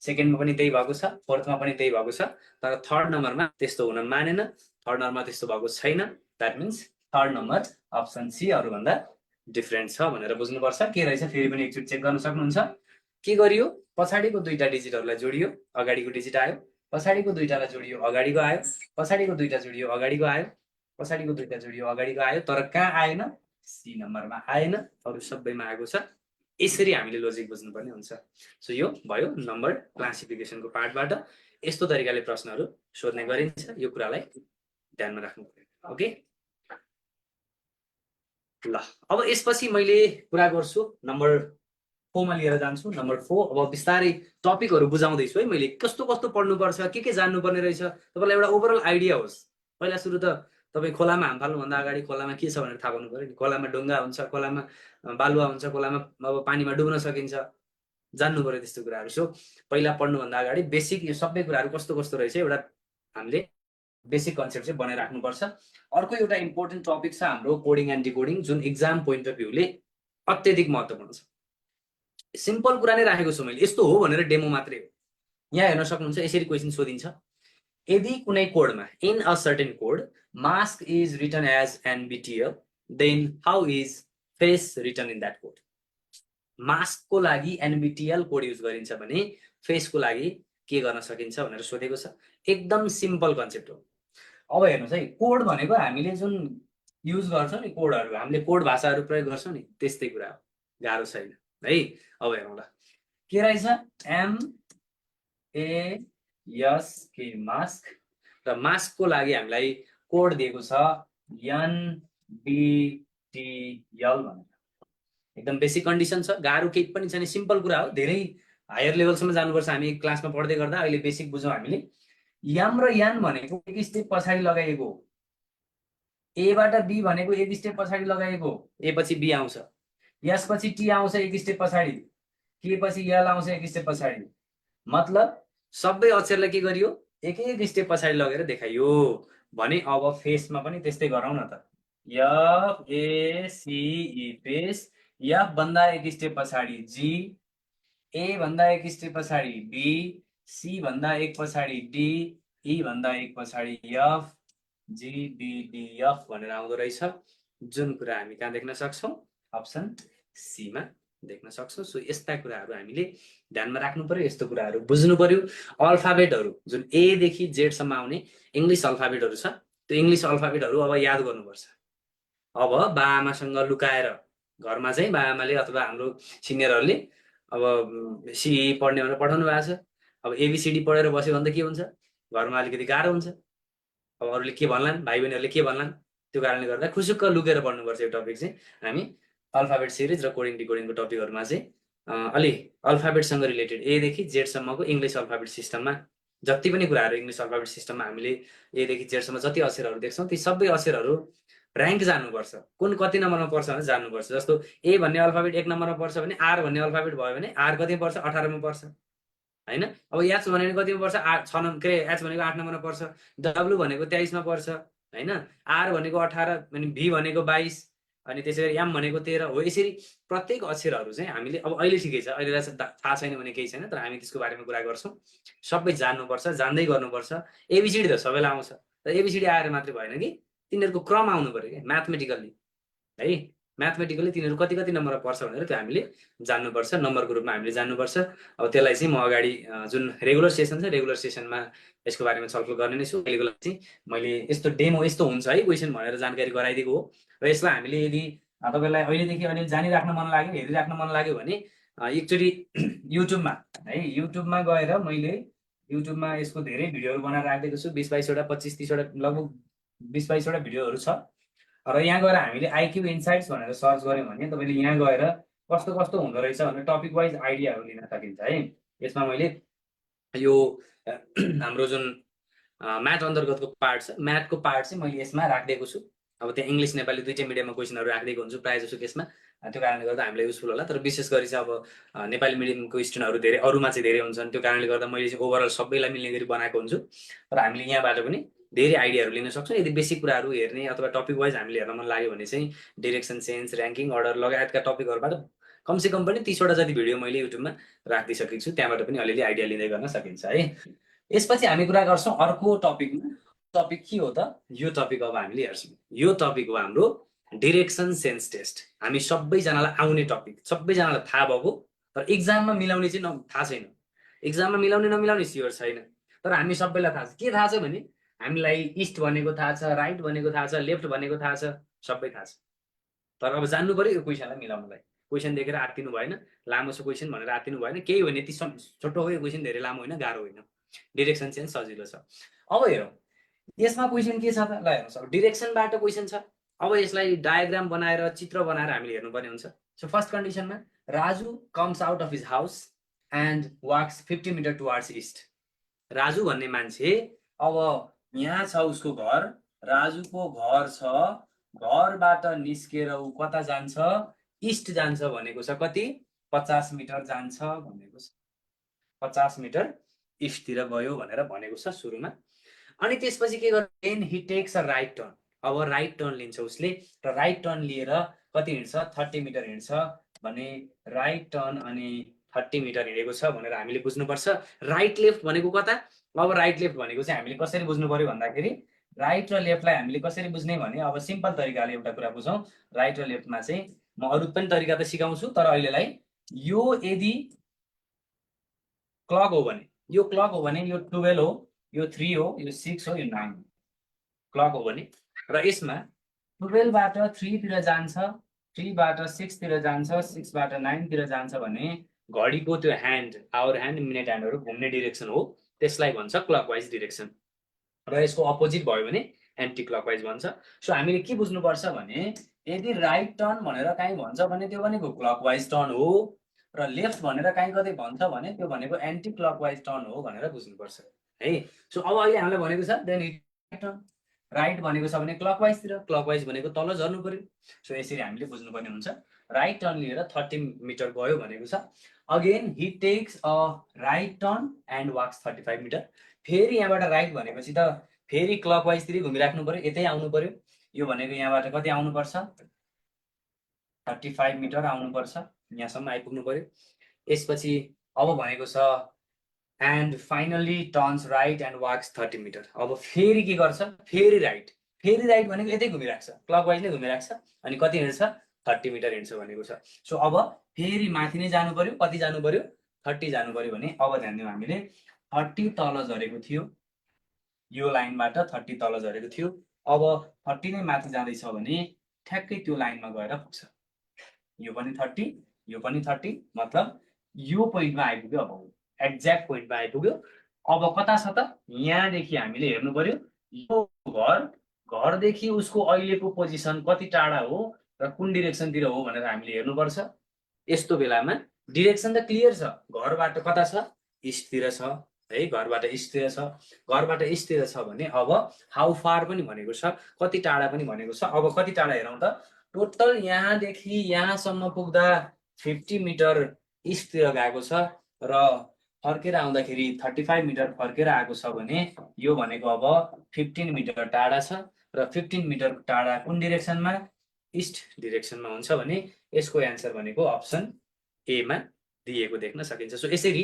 सेकेन्डमा पनि त्यही भएको छ, फोर्थमा पनि त्यही भएको छ। तर थर्ड नम्बरमा त्यस्तो हुन मानेन, थर्ड नम्बरमा त्यस्तो भएको छैन। That means third number option C अरूभन्दा डिफरेन्ट छ भनेर बुझ्नुपर्छ। के रहेछ फेरि पनि एकचोटि चेक गर्न सक्नुहुन्छ। के गरियो, पछाडिको 2टा डिजिटहरूलाई जोडियो, अगाडिको डिजिट आयो। पछाडिको 2टालाई जोडियो, अगाडिको आयो। पछाडिको 2टा जोडियो, अगाडिको आयो। पछाडिको 2टा जोडियो, अगाडिको आयो। तर कहाँ आएन, सी नम्बरमा आएन, अरू सबैमा आएको छ। यसरी हामीले लोजिक बुझ्नुपर्ने हुन्छ। सो यो भयो नम्बर क्लासिफिकेसनको पार्टबाट। यस्तो तरिकाले प्रश्नहरू सोध्ने गरिन्छ, यो कुरालाई ध्यानमा राख्नु पर्यो। ओके ल, अब यसपछि मैले कुरा गर्छु नम्बर 4 मा लिएर जान्छु। नम्बर 4 अब बिस्तारै टपिकहरू बुझाउँदैछु है मैले, कस्तो कस्तो पढ्नुपर्छ, के जान्नुपर्ने रहेछ, तपाईँलाई एउटा ओभरअल आइडिया होस्। पहिला सुरु त तपाईँ खोलामा हाम फाल्नुभन्दा अगाडि खोलामा के छ भनेर थाहा पाउनु पऱ्यो नि। खोलामा ढुङ्गा हुन्छ, खोलामा बालुवा हुन्छ, खोलामा अब पानीमा डुब्न सकिन्छ, जान्नु पऱ्यो त्यस्तो कुराहरू। सो पहिला पढ्नुभन्दा अगाडि बेसिक यो सबै कुराहरू कस्तो कस्तो रहेछ एउटा हामीले बेसिक कन्सेप्ट चाहिँ बनाइराख्नुपर्छ। अर्को एउटा इम्पोर्टेन्ट टपिक छ हाम्रो कोडिङ एन्ड डिकोडिङ, जुन एक्जाम पोइन्ट अफ भ्यूले अत्यधिक महत्त्वपूर्ण छ। सिम्पल कुरा नै राखेको छु मैले, यस्तो हो भनेर डेमो मात्रै हो। यहाँ हेर्न सक्नुहुन्छ, यसरी क्वेसन सोधिन्छ, यदि कुनै कोडमा in a certain code mask is written as NBTL, then how is face written in that code. मास्कको लागि एनबिटिएल कोड युज गरिन्छ भने फेसको लागि के गर्न सकिन्छ भनेर सोधेको छ। एकदम सिम्पल कन्सेप्ट हो। अब हेर्नुहोस् है, कोड भनेको हामीले जुन युज गर्छौँ नि, कोडहरू हामीले कोड भाषाहरू प्रयोग गर्छौँ नि, त्यस्तै कुरा हो, गाह्रो छैन है। अब हेरौँ ल, के रहेछ, MASK मास्क, र मास्कको लागि हामीलाई कोड दिएको छ NBTL भनेर। एकदम बेसिक कन्डिसन छ, गाह्रो केही पनि छैन, सिम्पल कुरा हो। धेरै हायर लेभलसम्म जानुपर्छ हामी क्लासमा पढ्दै गर्दा। अहिले बेसिक बुझौँ हामीले। यम र यान भनेको एक स्टेप पछाडि लगाइएको, एबाट बी भनेको एक स्टेप पछाडि लगाइएको, ए पछि बी आउँछ, यसपछि टी आउँछ एक स्टेप पछाडि, के पछि यल आउँछ एक स्टेप पछाडि। मतलब सबै अक्षरलाई के गरियो, एक एक स्टेप पछाडि लगेर देखाइयो भने अब फेसमा पनि त्यस्तै गरौँ न त। FACE फेस, एफ भन्दा एक स्टेप पछाडि जी, ए भन्दा एक स्टेप पछाडि बी, सी भन्दा एक पछाडि डी, ई भन्दा एक पछाडि एफ, GBDF भनेर आउँदो रहेछ। जुन कुरा हामी कहाँ देख्न सक्छौँ, अप्सन सीमा देख्न सक्छौँ। सो यस्ता कुराहरू हामीले ध्यानमा राख्नु पर्यो, यस्तो कुराहरू बुझ्नु पर्यो। अल्फाबेटहरू जुन ए देखि जेडसम्म आउने इङ्ग्लिस अल्फाबेटहरू छ, त्यो इङ्ग्लिस अल्फाबेटहरू अब याद गर्नुपर्छ। अब बाआमासँग लुकाएर घरमा चाहिँ बाआमाले अथवा हाम्रो सिनियरहरूले अब सी पढ्ने भनेर पढाउनु भएको छ। अब ABCD पढेर बस्यो भने त के हुन्छ, घरमा अलिकति गाह्रो हुन्छ। अब अरूले के भन्लान्, भाइ बहिनीहरूले के भन्लान्, त्यो कारणले गर्दा खुसुक्क लुकेर पढ्नुपर्छ। यो टपिक चाहिँ हामी अल्फाबेट सिरिज र कोडिङ डिकोडिङको टपिकहरूमा चाहिँ अलि अल्फाबेटसँग रिलेटेड एदेखि जेडसम्मको इङ्ग्लिस अल्फाबेट सिस्टममा जति पनि कुराहरू इङ्ग्लिस अल्फाबेट सिस्टममा हामीले एदेखि जेडसम्म जति अक्षरहरू देख्छौँ ती सबै अक्षरहरू र्याङ्क जान्नुपर्छ, कुन कति नम्बरमा पर्छ भनेर जान्नुपर्छ। जस्तो ए भन्ने अल्फाबेट 1 नम्बरमा पर्छ भने आर भन्ने अल्फाबेट भयो भने आर कतिमा पर्छ, 18 मा पर्छ हैन। अब एच भनेको कतिमा पर्छ, 6 नम्बर, के एच भनेको 8 नम्बरमा पर्छ, डब्लु भनेको 23 मा पर्छ, हैन। आर भनेको 18 अनि भी भनेको 22 अनि त्यसैगरी एम भनेको 13 हो। यसरी प्रत्येक अक्षरहरू चाहिँ हामीले अब अहिले ठिकै छ, अहिलेलाई चाहिँ थाहा छैन भने केही छैन, तर हामी त्यसको बारेमा कुरा गर्छौँ। सबै जान्नुपर्छ, जान्दै गर्नुपर्छ। एबिसिडी त सबैलाई आउँछ, तर एबिसिडी आएर मात्रै भएन कि तिनीहरूको क्रम आउनु पर्यो क्या म्याथमेटिकल्ली है। म्याथमेटिकली तिनीहरू कति कति नम्बरमा पर्छ भनेर त्यो हामीले जान्नुपर्छ, नम्बरको रूपमा हामीले जान्नुपर्छ। अब त्यसलाई चाहिँ म अगाडि जुन रेगुलर सेसन छ रेगुलर सेसनमा यसको बारेमा छलफल गर्ने नै छु। अहिलेको लागि चाहिँ मैले यस्तो डेमो यस्तो हुन्छ है क्वेसन भनेर जानकारी गराइदिएको हो। र यसलाई हामीले यदि तपाईँलाई अहिलेदेखि अहिले जानिराख्न मन लाग्यो, हेरिराख्न मन लाग्यो भने एकचोटि युट्युबमा है, युट्युबमा गएर मैले युट्युबमा यसको धेरै भिडियोहरू बनाएर राखिदिएको छु। 20-22वटा 25-30वटा लगभग 20-22वटा भिडियोहरू छ। र यहाँ गएर हामीले आइक्यू इन्साइट्स भनेर सर्च गऱ्यौँ भने तपाईँले यहाँ गएर कस्तो कस्तो हुँदो रहेछ भनेर टपिक वाइज आइडियाहरू लिन सकिन्छ है। यसमा मैले यो हाम्रो जुन म्याथ अन्तर्गतको पार्ट छ, म्याथको पार्ट चाहिँ मैले यसमा राखिदिएको छु। अब त्यहाँ इङ्ग्लिस नेपाली दुइटै मिडियममा क्वेसनहरू राखिदिएको हुन्छु प्रायः जसो केसमा, त्यो कारणले गर्दा हामीलाई युजफुल होला। तर विशेष गरी चाहिँ अब नेपाली मिडियमको स्टुडेन्टहरू धेरै अरूमा चाहिँ धेरै हुन्छन्, त्यो कारणले गर्दा मैले चाहिँ ओभरअल सबैलाई मिल्ने गरी बनाएको हुन्छु। तर हामीले यहाँबाट पनि धेरै आइडियाहरू लिन सक्छौँ। यदि बेसिक कुराहरू हेर्ने अथवा टपिक वाइज हामीले हेर्न मन लाग्यो भने चाहिँ डिरेक्सन सेन्स, ऱ्याङ्किङ, अर्डर लगायतका टपिकहरूबाट कमसेकम पनि 30वटा जति भिडियो मैले युट्युबमा राखिदिइसकेको छु, त्यहाँबाट पनि अलिअलि आइडिया लिँदै गर्न सकिन्छ है। यसपछि हामी कुरा गर्छौँ अर्को टपिकमा। टपिक के हो त? यो टपिक अब हामीले हेर्छौँ। यो टपिक हो हाम्रो डिरेक्सन सेन्स टेस्ट। हामी सबैजनालाई आउने टपिक, सबैजनालाई थाहा भएको, तर एक्जाममा मिलाउने चाहिँ थाहा छैन। एक्जाममा मिलाउने नमिलाउने स्योर छैन, तर हामी सबैलाई थाहा छ। के थाहा छ भने हामीलाई इस्ट भनेको थाहा छ, राइट भनेको थाहा छ, लेफ्ट भनेको थाहा छ, सबै थाहा छ। तर अब जान्नु पर्यो यो क्वेसनलाई मिलाउनुलाई। क्वेसन देखेर आत्तिनु भएन, लामो छ क्वेसन भनेर आत्तिनु भएन। केही होइन, यति छोटो हो यो क्वेसन, धेरै लामो होइन, गाह्रो होइन। डिरेक्सन सेन्स सजिलो छ। अब हेरौँ यसमा क्वेसन के छ त, ल हेर्नुहोस्। अब डिरेक्सनबाट क्वेसन छ। अब यसलाई डायग्राम बनाएर चित्र बनाएर हामीले हेर्नुपर्ने हुन्छ। सो फर्स्ट कन्डिसनमा Raju comes out of his house and walks 50 metre towards east. Raju भन्ने मान्छे अब यहाँ छ उसको घर, राजुको घर छ, घरबाट निस्केर ऊ कता जान्छ? इस्ट जान्छ भनेको छ। कति? 50 मिटर जान्छ भनेको छ। 50 मिटर इस्टतिर गयो भनेर भनेको छ सुरुमा। अनि त्यसपछि के गर्छ? Then he takes a right turn. अब राइट टर्न लिन्छ उसले, र राइट टर्न लिएर कति हिँड्छ? 30 मिटर हिँड्छ भने राइट टर्न अनि 30 मिटर हिँडेको छ भनेर हामीले बुझ्नुपर्छ। राइट लेफ्ट भनेको कता? अब राइट लेफ्ट भनेको चाहिँ हामीले कसरी बुझ्नु पर्यो भन्दाखेरि राइट र लेफ्टलाई हामीले कसरी बुझ्ने भने अब सिम्पल तरिकाले एउटा कुरा बुझौँ। राइट र लेफ्टमा चाहिँ म अरू पनि तरिका त सिकाउँछु, तर अहिलेलाई यो यदि क्लक हो भने, यो क्लक हो भने यो 12 हो, यो 3 हो, यो 6 हो, यो 9 हो। क्लक हो भने र यसमा 12बाट 3 तिर जान्छ, 3बाट 6 तिर जान्छ, 6बाट 9 तिर जान्छ भने घडीको त्यो ह्यान्ड, आवर ह्यान्ड, मिनेट ह्यान्डहरू घुम्ने डिरेक्सन हो, त्यसलाई भन्छ क्लकवाइज डिरेक्सन। र यसको अपोजिट भयो भने एन्टी क्लकवाइज भन्छ। सो हामीले के बुझ्नुपर्छ भने यदि राइट टर्न भनेर काहीँ भन्छ भने त्यो भनेको क्लकवाइज टर्न हो, र लेफ्ट भनेर काहीँ कतै भन्छ भने त्यो भनेको एन्टी क्लकवाइज टर्न हो भनेर बुझ्नुपर्छ है। सो अब अहिले हामीलाई भनेको छ देन राइट टर्न। राइट भनेको छ भने क्लकवाइजतिर, क्लकवाइज भनेको तल झर्नु पर्यो। सो यसरी हामीले बुझ्नुपर्ने हुन्छ। राइट टर्न लिएर 30 मिटर गयो भनेको छ। Again he takes a right turn and walks 35 metre. फेरि यहाँबाट राइट भनेपछि त फेरि क्लकवाइजतिर घुमिराख्नु पर्यो, यतै आउनु पर्यो। यो भनेको यहाँबाट कति आउनुपर्छ? 35 मिटर आउनुपर्छ, यहाँसम्म आइपुग्नु पर्यो। यसपछि अब भनेको छ and finally turns right and walks 30 metre. अब फेरि के गर्छ? फेरि राइट। फेरि राइट भनेको यतै घुमिराख्छ, क्लकवाइज नै घुमिराख्छ, अनि कति हिँड्छ? 30 मिटर हिँड्छ भनेको छ। सो अब फेरि माथि नै जानु पर्यो। कति जानु पर्यो? 30 जानु पर्यो भने अब ध्यान दिउँ, हामीले 30 तल झरेको थियो, यो लाइनबाट 30 तल झरेको थियो। अब 30 नै माथि जाँदैछ भने ठ्याक्कै त्यो लाइनमा गएर पुग्छ। यो पनि 30, यो पनि 30, मतलब यो पोइन्टमा आइपुग्यो। अब एक्ज्याक्ट पोइन्टमा आइपुग्यो। अब कता छ त? यहाँदेखि हामीले हेर्नु पर्यो यो घर, घरदेखि उसको अहिलेको पोजिसन कति टाढा हो र कुन डिरेक्सनतिर हो भनेर हामीले हेर्नुपर्छ। यस्तो बेलामा डिरेक्सन त क्लियर छ, घरबाट कता छ? इस्टतिर छ है, घरबाट इस्टतिर छ। घरबाट इस्टतिर छ भने अब हाउ फार पनि भनेको छ, कति टाढा पनि भनेको छ। अब कति टाढा हेरौँ त? टोटल यहाँदेखि यहाँसम्म पुग्दा 50 मिटर इस्टतिर गएको छ, र फर्केर आउँदाखेरि 35 मिटर फर्केर आएको छ भने यो भनेको अब 15 मिटर टाढा छ, र 15 मिटर टाढा कुन डिरेक्सनमा इस्ट डिरेक्सनमा हुन्छ भने यसको एन्सर भनेको अप्सन ए मा दिएको देख्न सकिन्छ। सो यसरी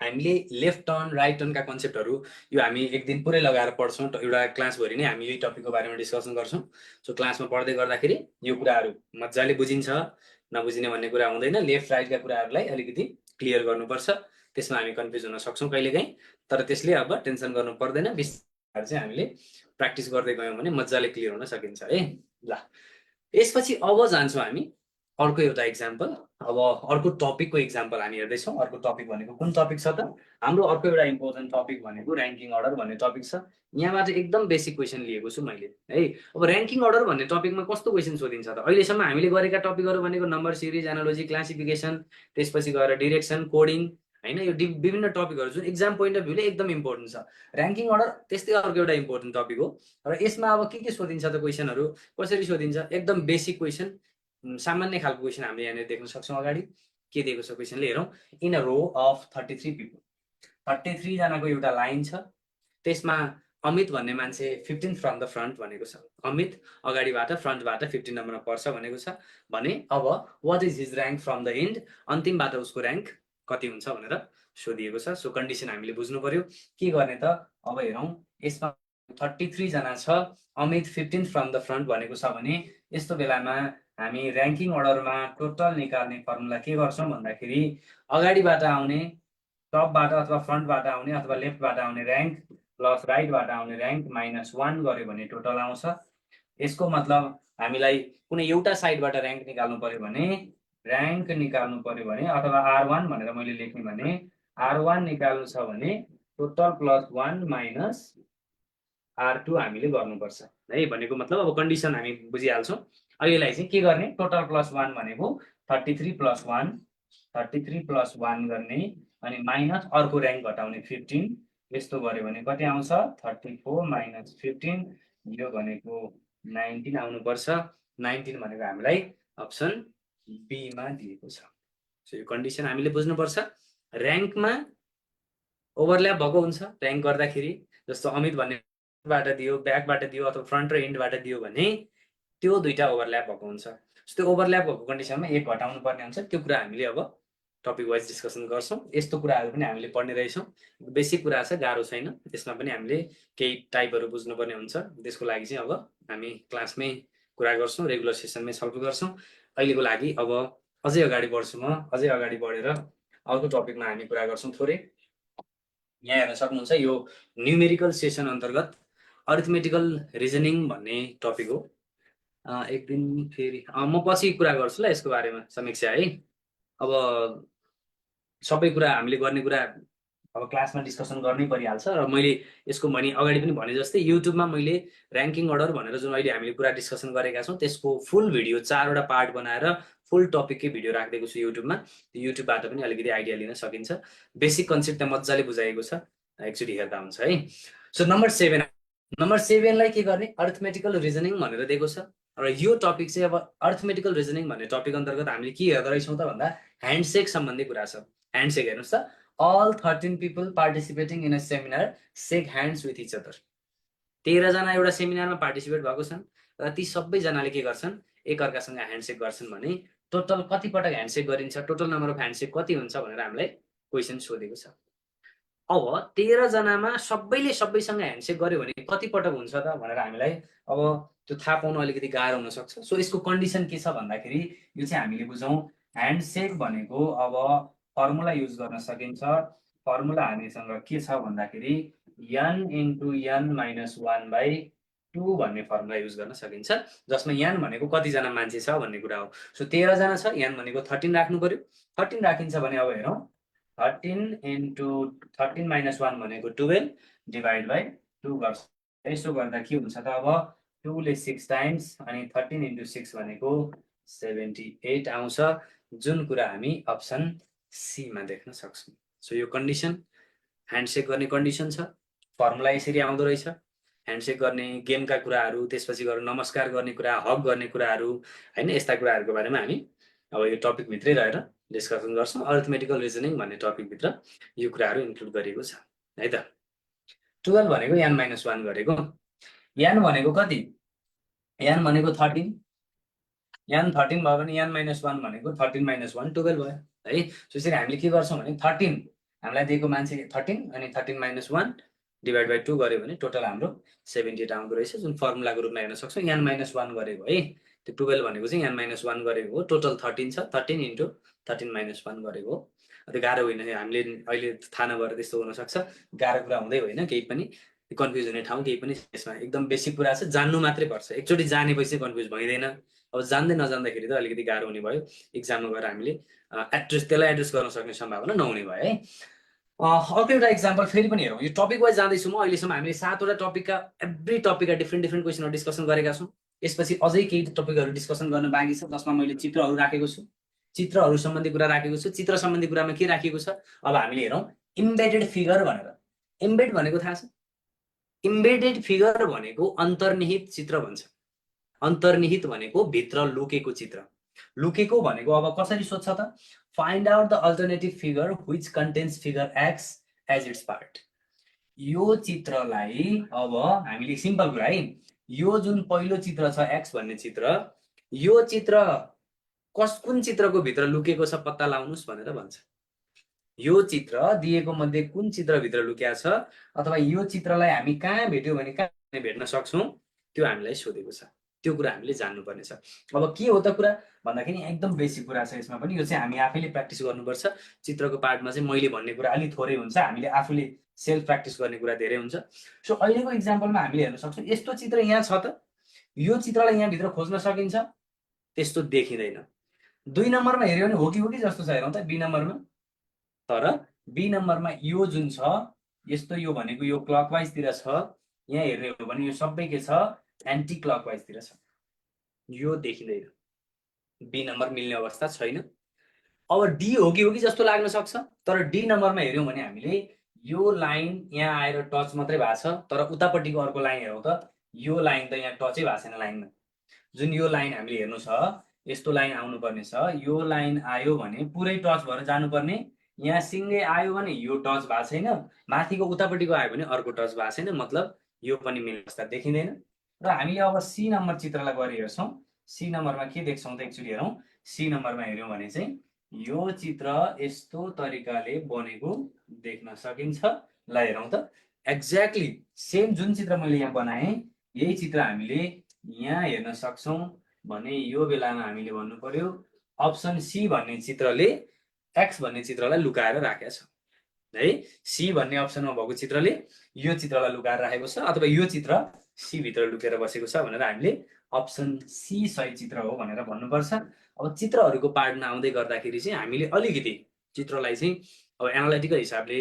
हामीले लेफ्ट टर्न राइट टर्नका कन्सेप्टहरू यो हामी एक दिन पुरै लगाएर पढ्छौँ, एउटा क्लासभरि नै हामी यही टपिकको बारेमा डिस्कसन गर्छौँ। सो क्लासमा पढ्दै गर्दाखेरि यो कुराहरू मजाले बुझिन्छ, नबुझिने भन्ने कुरा हुँदैन। लेफ्ट राइटका कुराहरूलाई अलिकति क्लियर गर्नुपर्छ, त्यसमा हामी कन्फ्युज हुन सक्छौँ कहिलेकाहीँ, तर त्यसले अब टेन्सन गर्नु पर्दैन। बिस्तारै चाहिँ हामीले प्र्याक्टिस गर्दै गयौँ भने मजाले क्लियर हुन सकिन्छ है। ल यसपछि अब जान्छौँ हामी अर्को एउटा इक्जाम्पल। अब अर्को टपिकको इक्जाम्पल हामी हेर्दैछौँ। अर्को टपिक भनेको कुन टपिक छ त? हाम्रो अर्को एउटा इम्पोर्टेन्ट टपिक भनेको ऱ्याङ्किङ अर्डर भन्ने टपिक छ। यहाँबाट एकदम बेसिक क्वेसन लिएको छु मैले है। अब ऱ्याङ्किङ अर्डर भन्ने टपिकमा कस्तो क्वेसन सोधिन्छ त? अहिलेसम्म हामीले गरेका टपिकहरू भनेको नम्बर सिरिज, एनालोजी, क्लासिफिकेसन, त्यसपछि गएर डिरेक्सन, कोडिङ हैन, यो विभिन्न टपिकहरू जुन एक्जाम पोइन्ट अफ भ्यूले एकदम इम्पोर्टेन्ट छ। ऱ्याङ्किङ अर्डर त्यस्तै अर्को एउटा इम्पोर्टेन्ट टपिक हो र यसमा अब के सोधिन्छ त? क्वेसनहरू कसरी सोधिन्छ? एकदम बेसिक क्वेसन, सामान्य खालको क्वेसन हामीले यहाँनिर देख्न सक्छौँ। अगाडि के दिएको छ क्वेसनले हेरौँ। In a row of 33 people, 33 जनाको एउटा लाइन छ, त्यसमा अमित भन्ने मान्छे 15 फ्रम द फ्रन्ट भनेको छ। अमित अगाडिबाट फ्रन्टबाट 15 नम्बरमा पर्छ भनेको छ भने अब what is his rank from the end, अन्तिमबाट उसको ऱ्याङ्क कति हुन्छ भनेर सोधिएको छ। सो कन्डिसन हामीले बुझ्नु पर्यो। के गर्ने त? अब हेरौँ, यसमा 33 जना छ, अमित 15 फ्रम द फ्रन्ट भनेको छ भने यस्तो बेलामा हामी ऱ्याङ्किङ अर्डरमा टोटल निकाल्ने फर्मुला के गर्छौँ भन्दाखेरि अगाडिबाट आउने, टपबाट अथवा फ्रन्टबाट आउने अथवा लेफ्टबाट आउने ऱ्याङ्क प्लस राइटबाट आउने ऱ्याङ्क -1 गर्यो भने टोटल आउँछ। यसको मतलब हामीलाई कुनै एउटा साइडबाट ऱ्याङ्क निकाल्नु पर्यो भने अथवा R1 भनेर मैले लेख्ने भने R1 निकाल्नु छ भने टोटल +1 माइनस R2 हामीले गर्नुपर्छ है। भनेको मतलब अब कन्डिसन हामी बुझिहाल्छौँ। अहिलेलाई चाहिँ के गर्ने? टोटल +1 भनेको 33 + 1 गर्ने अनि माइनस अर्को ऱ्याङ्क घटाउने 15, यस्तो गर्यो भने कति आउँछ? 34 - 15, यो भनेको 19 आउनुपर्छ। 19 भनेको हामीलाई अप्सन बी मा दिएको छ। सो यो कन्डिसन हामीले बुझ्नुपर्छ। ऱ्याङ्कमा ओभरल्याप भएको हुन्छ ऱ्याङ्क गर्दाखेरि, जस्तो अमित भन्नेबाट दियो, ब्याकबाट दियो अथवा फ्रन्ट र एन्डबाट दियो भने त्यो दुईटा ओभरल्याप भएको हुन्छ। त्यो ओभरल्याप भएको कन्डिसनमा एक घटाउनु पर्ने हुन्छ। त्यो कुरा हामीले अब टपिक वाइज डिस्कसन गर्छौँ। यस्तो कुराहरू पनि हामीले पढ्ने रहेछौँ। बेसिक कुरा छ, गाह्रो छैन। त्यसमा पनि हामीले केही टाइपहरू बुझ्नुपर्ने हुन्छ। त्यसको लागि चाहिँ अब हामी क्लासमै कुरा गर्छौँ, रेगुलर सेसनमै छलफल गर्छौँ। अहिलेको लागि अब अझै अगाडि बढ्छु म। अझै अगाडि बढेर अर्को टपिकमा हामी कुरा गर्छौँ थोरै। यहाँ हेर्न सक्नुहुन्छ, यो न्युमेरिकल सेसन अन्तर्गत अरिथमेटिकल रिजनिङ भन्ने टपिक हो। एक दिन फेरि म पछि कुरा गर्छु ल यसको बारेमा समीक्षा है। अब सबै कुरा हामीले गर्ने कुरा अब क्लासमा डिस्कसन गर्नै परिहाल्छ र मैले यसको अगाडि पनि भने जस्तै युट्युबमा मैले ऱ्याङ्किङ अर्डर भनेर जुन अहिले हामीले कुरा डिस्कसन गरेका छौँ त्यसको फुल भिडियो 4वटा पार्ट बनाएर फुल टपिककै भिडियो राखिदिएको छु युट्युबमा। त्यो युट्युबबाट पनि अलिकति आइडिया लिन सकिन्छ। बेसिक कन्सेप्ट त मजाले बुझाएको छ, एकचोटि हेर्दा हुन्छ है। सो नम्बर 7लाई के गर्ने? अरिथमेटिकल रिजनिङ भनेर दिएको छ र यो टपिक चाहिँ अब अरिथमेटिकल रिजनिङ भन्ने टपिक अन्तर्गत हामीले के हेर्दो रहेछौँ त भन्दा ह्यान्डसेक सम्बन्धी कुरा छ। ह्यान्डसेक हेर्नुहोस् त, all 13 people participating in a seminar shake hands with each other। 13 जना एउटा सेमिनारमा पार्टिसिपेट भएको छन् र ती सबैजनाले के गर्छन्? एकअर्कासँग ह्यान्डसेक गर्छन् भने टोटल कति पटक ह्यान्डसेक गरिन्छ, टोटल नम्बर अफ ह्यान्डसेक कति हुन्छ भनेर हामीलाई क्वेसन सोधेको छ। अब 13 जनामा सबैले सबैसँग ह्यान्डसेक गर्यो भने कति पटक हुन्छ त भनेर हामीलाई अब त्यो थाहा पाउनु अलिकति गाह्रो हुन सक्छ। सो यसको कन्डिसन के छ भन्दाखेरि यो चाहिँ हामीले बुझौँ। ह्यान्डसेक भनेको अब फर्मुला युज गर्न सकिन्छ। फर्मुला हामीसँग के छ भन्दाखेरि n × n - 1/2 भन्ने फर्मुला युज गर्न सकिन्छ, जसमा n भनेको कतिजना मान्छे छ भन्ने कुरा हो। सो 13 जना छ, n भनेको 13 राख्नु पर्यो। 13 राखिन्छ भने अब हेरौँ, 13 × 13 - 1 भनेको 12 / 2 गर्छ। यसो गर्दा के हुन्छ त? अब 2 ले 6 टाइम्स अनि 13 × 6 भनेको 78 आउँछ, जुन कुरा हामी अप्सन सी मा देख्न सक्छौँ। सो यो कन्डिसन ह्यान्डसेक गर्ने कन्डिसन छ। फर्मुला यसरी आउँदो रहेछ। ह्यान्डसेक गर्ने गेमका कुराहरू, त्यसपछि गएर नमस्कार गर्ने कुरा, हक गर्ने कुराहरू हैन, यस्ता कुराहरूको बारेमा हामी अब यो टपिकभित्रै रहेर डिस्कसन गर्छौँ। अरिथमेटिकल रिजनिङ भन्ने टपिकभित्र यो कुराहरू इन्क्लुड गरिएको छ है त। 12 भनेको n - 1 गरेको n भनेको कति, n भनेको 13, n 13 भयो भने n - 1 भनेको 13 - 1 12 भयो है। त्यसरी हामीले के गर्छौँ भने 13 हामीलाई दिएको मान्छे 13 अनि 13 - 1 डिभाइड बाइ 2 गर्यो भने टोटल हाम्रो 78 आउँदो रहेछ, जुन फर्मुलाको रूपमा हेर्न सक्छौँ। n - 1 गरेको है, त्यो 12 भनेको चाहिँ n - 1 गरेको हो। टोटल 13 छ, 13 × 13 - 1 गरेको हो। त्यो गाह्रो होइन, हामीले अहिले थाहा नभएर त्यस्तो हुनसक्छ, गाह्रो कुरा हुँदै होइन, केही पनि कन्फ्युज हुने ठाउँ केही पनि यसमा एकदम बेसिक कुरा छ, जान्नु मात्रै पर्छ। एकचोटि जानेपछि कन्फ्युज भइँदैन। अब जान्दै नजान्दाखेरि त अलिकति गाह्रो हुने भयो, इक्जाममा गएर हामीले त्यसलाई एड्रेस गर्न सक्ने सम्भावना नहुने भयो है। अर्को एउटा इक्जाम्पल फेरि पनि हेरौँ। यो टपिक वाइज जाँदैछु म। अहिलेसम्म हामीले 7वटा टपिकका एभ्री टपिकका डिफ्रेन्ट क्वेसनहरू डिस्कसन गरेका छौँ। यसपछि अझै केही टपिकहरू डिस्कसन गर्न बाँकी छ, जसमा मैले चित्रहरू राखेको छु, चित्रहरू सम्बन्धी कुरा राखेको छु। चित्र सम्बन्धी कुरामा के राखेको छ, अब हामीले हेरौँ इम्बेडेड फिगर भनेर। इम्बेड भनेको थाहा छ? इम्बेडेड फिगर भनेको अन्तर्निहित चित्र भन्छ। अन्तर्निहित भनेको भित्र लुकेको चित्र। लुकेको भनेको अब कसरी सोध्छ त, find out the alternative figure which contains figure X as its part. यो चित्रलाई अब हामीले सिम्पल कुरा है, यो जुन पहिलो चित्र छ एक्स भन्ने चित्र, यो चित्र कुन चित्रको भित्र लुकेको छ पत्ता लाउनुस् भनेर भन्छ। यो चित्र दिएको मध्ये कुन चित्रभित्र लुकेको छ, अथवा यो चित्रलाई हामी कहाँ भेट्यौँ भने कहाँ भेट्न सक्छौँ, त्यो हामीलाई सोधेको छ। त्यो कुरा हामीले जान्नुपर्ने छ। अब के हो त कुरा भन्दाखेरि एकदम बेसिक कुरा छ यसमा पनि। यो चाहिँ हामी आफैले प्र्याक्टिस गर्नुपर्छ। चित्रको पार्टमा चाहिँ मैले भन्ने कुरा अलिक थोरै हुन्छ, हामीले आफूले सेल्फ प्र्याक्टिस गर्ने कुरा धेरै हुन्छ। सो अहिलेको इक्जाम्पलमा हामीले हेर्न सक्छौँ, यस्तो चित्र यहाँ छ त, यो चित्रलाई यहाँभित्र खोज्न सकिन्छ? त्यस्तो देखिँदैन। 2 नम्बरमा हेऱ्यो भने हो कि जस्तो छ, हेरौँ त बी नम्बरमा। तर बी नम्बरमा यो जुन छ यस्तो, यो भनेको यो क्लकवाइजतिर छ, यहाँ हेर्ने हो भने यो सबै के छ, एन्टी क्लकवाइजतिर छ। यो देखिँदैन, बी नम्बर मिल्ने अवस्था छैन। अब डी हो कि जस्तो लाग्न सक्छ, तर डी नम्बरमा हेऱ्यौँ भने हामीले यो लाइन यहाँ आएर टच मात्रै भएको छ, तर उतापट्टिको अर्को लाइन हेरौँ त, यो लाइन त यहाँ टचै भएको छैन लाइनमा। जुन यो लाइन हामीले हेर्नु छ, यस्तो लाइन आउनुपर्ने छ, यो लाइन आयो भने पुरै टच भएर जानुपर्ने, यहाँ सिङ्गै आयो भने यो टच भएको छैन, माथिको उतापट्टिको आयो भने अर्को टच भएको छैन, मतलब यो पनि मिल्ने अवस्था देखिँदैन। र हामीले अब सी नम्बर चित्रलाई गएर हेर्छौँ। सी नम्बरमा के देख्छौँ त एकचोटि हेरौँ। सी नम्बरमा हेऱ्यौँ भने चाहिँ यो चित्र यस्तो तरिकाले बनेको देख्न सकिन्छ। ल हेरौँ त, एक्ज्याक्टली सेम जुन चित्र मैले यहाँ बनाएँ यही चित्र हामीले यहाँ हेर्न सक्छौँ भने यो बेलामा हामीले भन्नु पर्यो अप्सन सी भन्ने चित्रले एक्स भन्ने चित्रलाई लुकाएर राखेको छ है। सी भन्ने अप्सनमा भएको चित्रले यो चित्रलाई लुकाएर राखेको छ, अथवा यो चित्र सी भित्र लुकेर बसेको छ भनेर हामीले अप्सन सी सही चित्र हो भनेर भन्नुपर्छ। अब चित्रहरूको पार्टमा आउँदै गर्दाखेरि चाहिँ हामीले अलिकति चित्रलाई चाहिँ अब एनालाइटिकल हिसाबले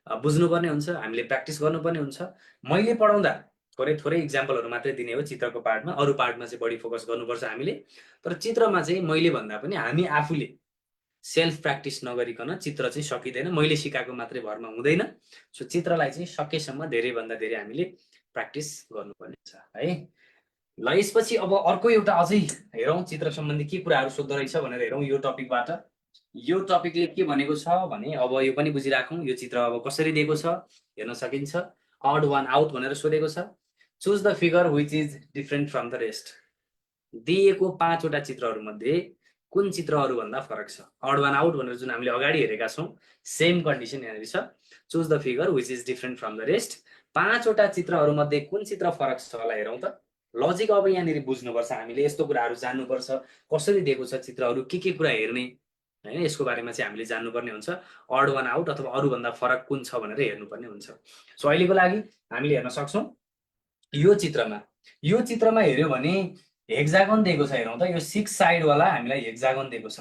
बुझ्नुपर्ने हुन्छ, हामीले प्र्याक्टिस गर्नुपर्ने हुन्छ। मैले पढाउँदा थोरै इक्जाम्पलहरू मात्रै दिने हो चित्रको पार्टमा, अरू पार्टमा चाहिँ बढी फोकस गर्नुपर्छ हामीले। तर चित्रमा चाहिँ मैले भन्दा पनि हामी आफूले सेल्फ प्र्याक्टिस नगरिकन चित्र चाहिँ सकिँदैन, मैले सिकाएको मात्रै भरमा हुँदैन। सो चित्रलाई चाहिँ सकेसम्म धेरैभन्दा धेरै हामीले प्र्याक्टिस गर्नुपर्ने छ है। ल यसपछि अब अर्को एउटा अझै हेरौँ चित्र सम्बन्धी के कुराहरू सोध्दो रहेछ भनेर हेरौँ यो टपिकबाट। यो टपिकले के भनेको छ भने, अब यो पनि बुझिराखौँ, यो चित्र अब कसरी दिएको छ हेर्न सकिन्छ। अड वान आउट भनेर सोधेको छ। Choose the figure which is different from the rest. दिएको 5वटा चित्रहरूमध्ये कुन चित्रहरूभन्दा फरक छ। अड वान आउट भनेर जुन हामीले अगाडि हेरेका छौँ सेम कन्डिसन यहाँनिर छ। Choose the figure which is different from the rest. 5वटा चित्रहरूमध्ये कुन चित्र फरक छ होला हेरौँ त। लजिक अब यहाँनिर बुझ्नुपर्छ हामीले, यस्तो कुराहरू जान्नुपर्छ, कसरी दिएको छ चित्रहरू, के कुरा हेर्ने हैन, यसको बारेमा चाहिँ हामीले जान्नुपर्ने हुन्छ। अड वान आउट अथवा अरूभन्दा फरक कुन छ भनेर हेर्नुपर्ने हुन्छ। सो अहिलेको लागि हामीले हेर्न सक्छौँ यो चित्रमा हेऱ्यो भने हेक्जागन दिएको छ। हेरौँ त, यो 6 साइडवाला हामीलाई हेक्जागन दिएको छ।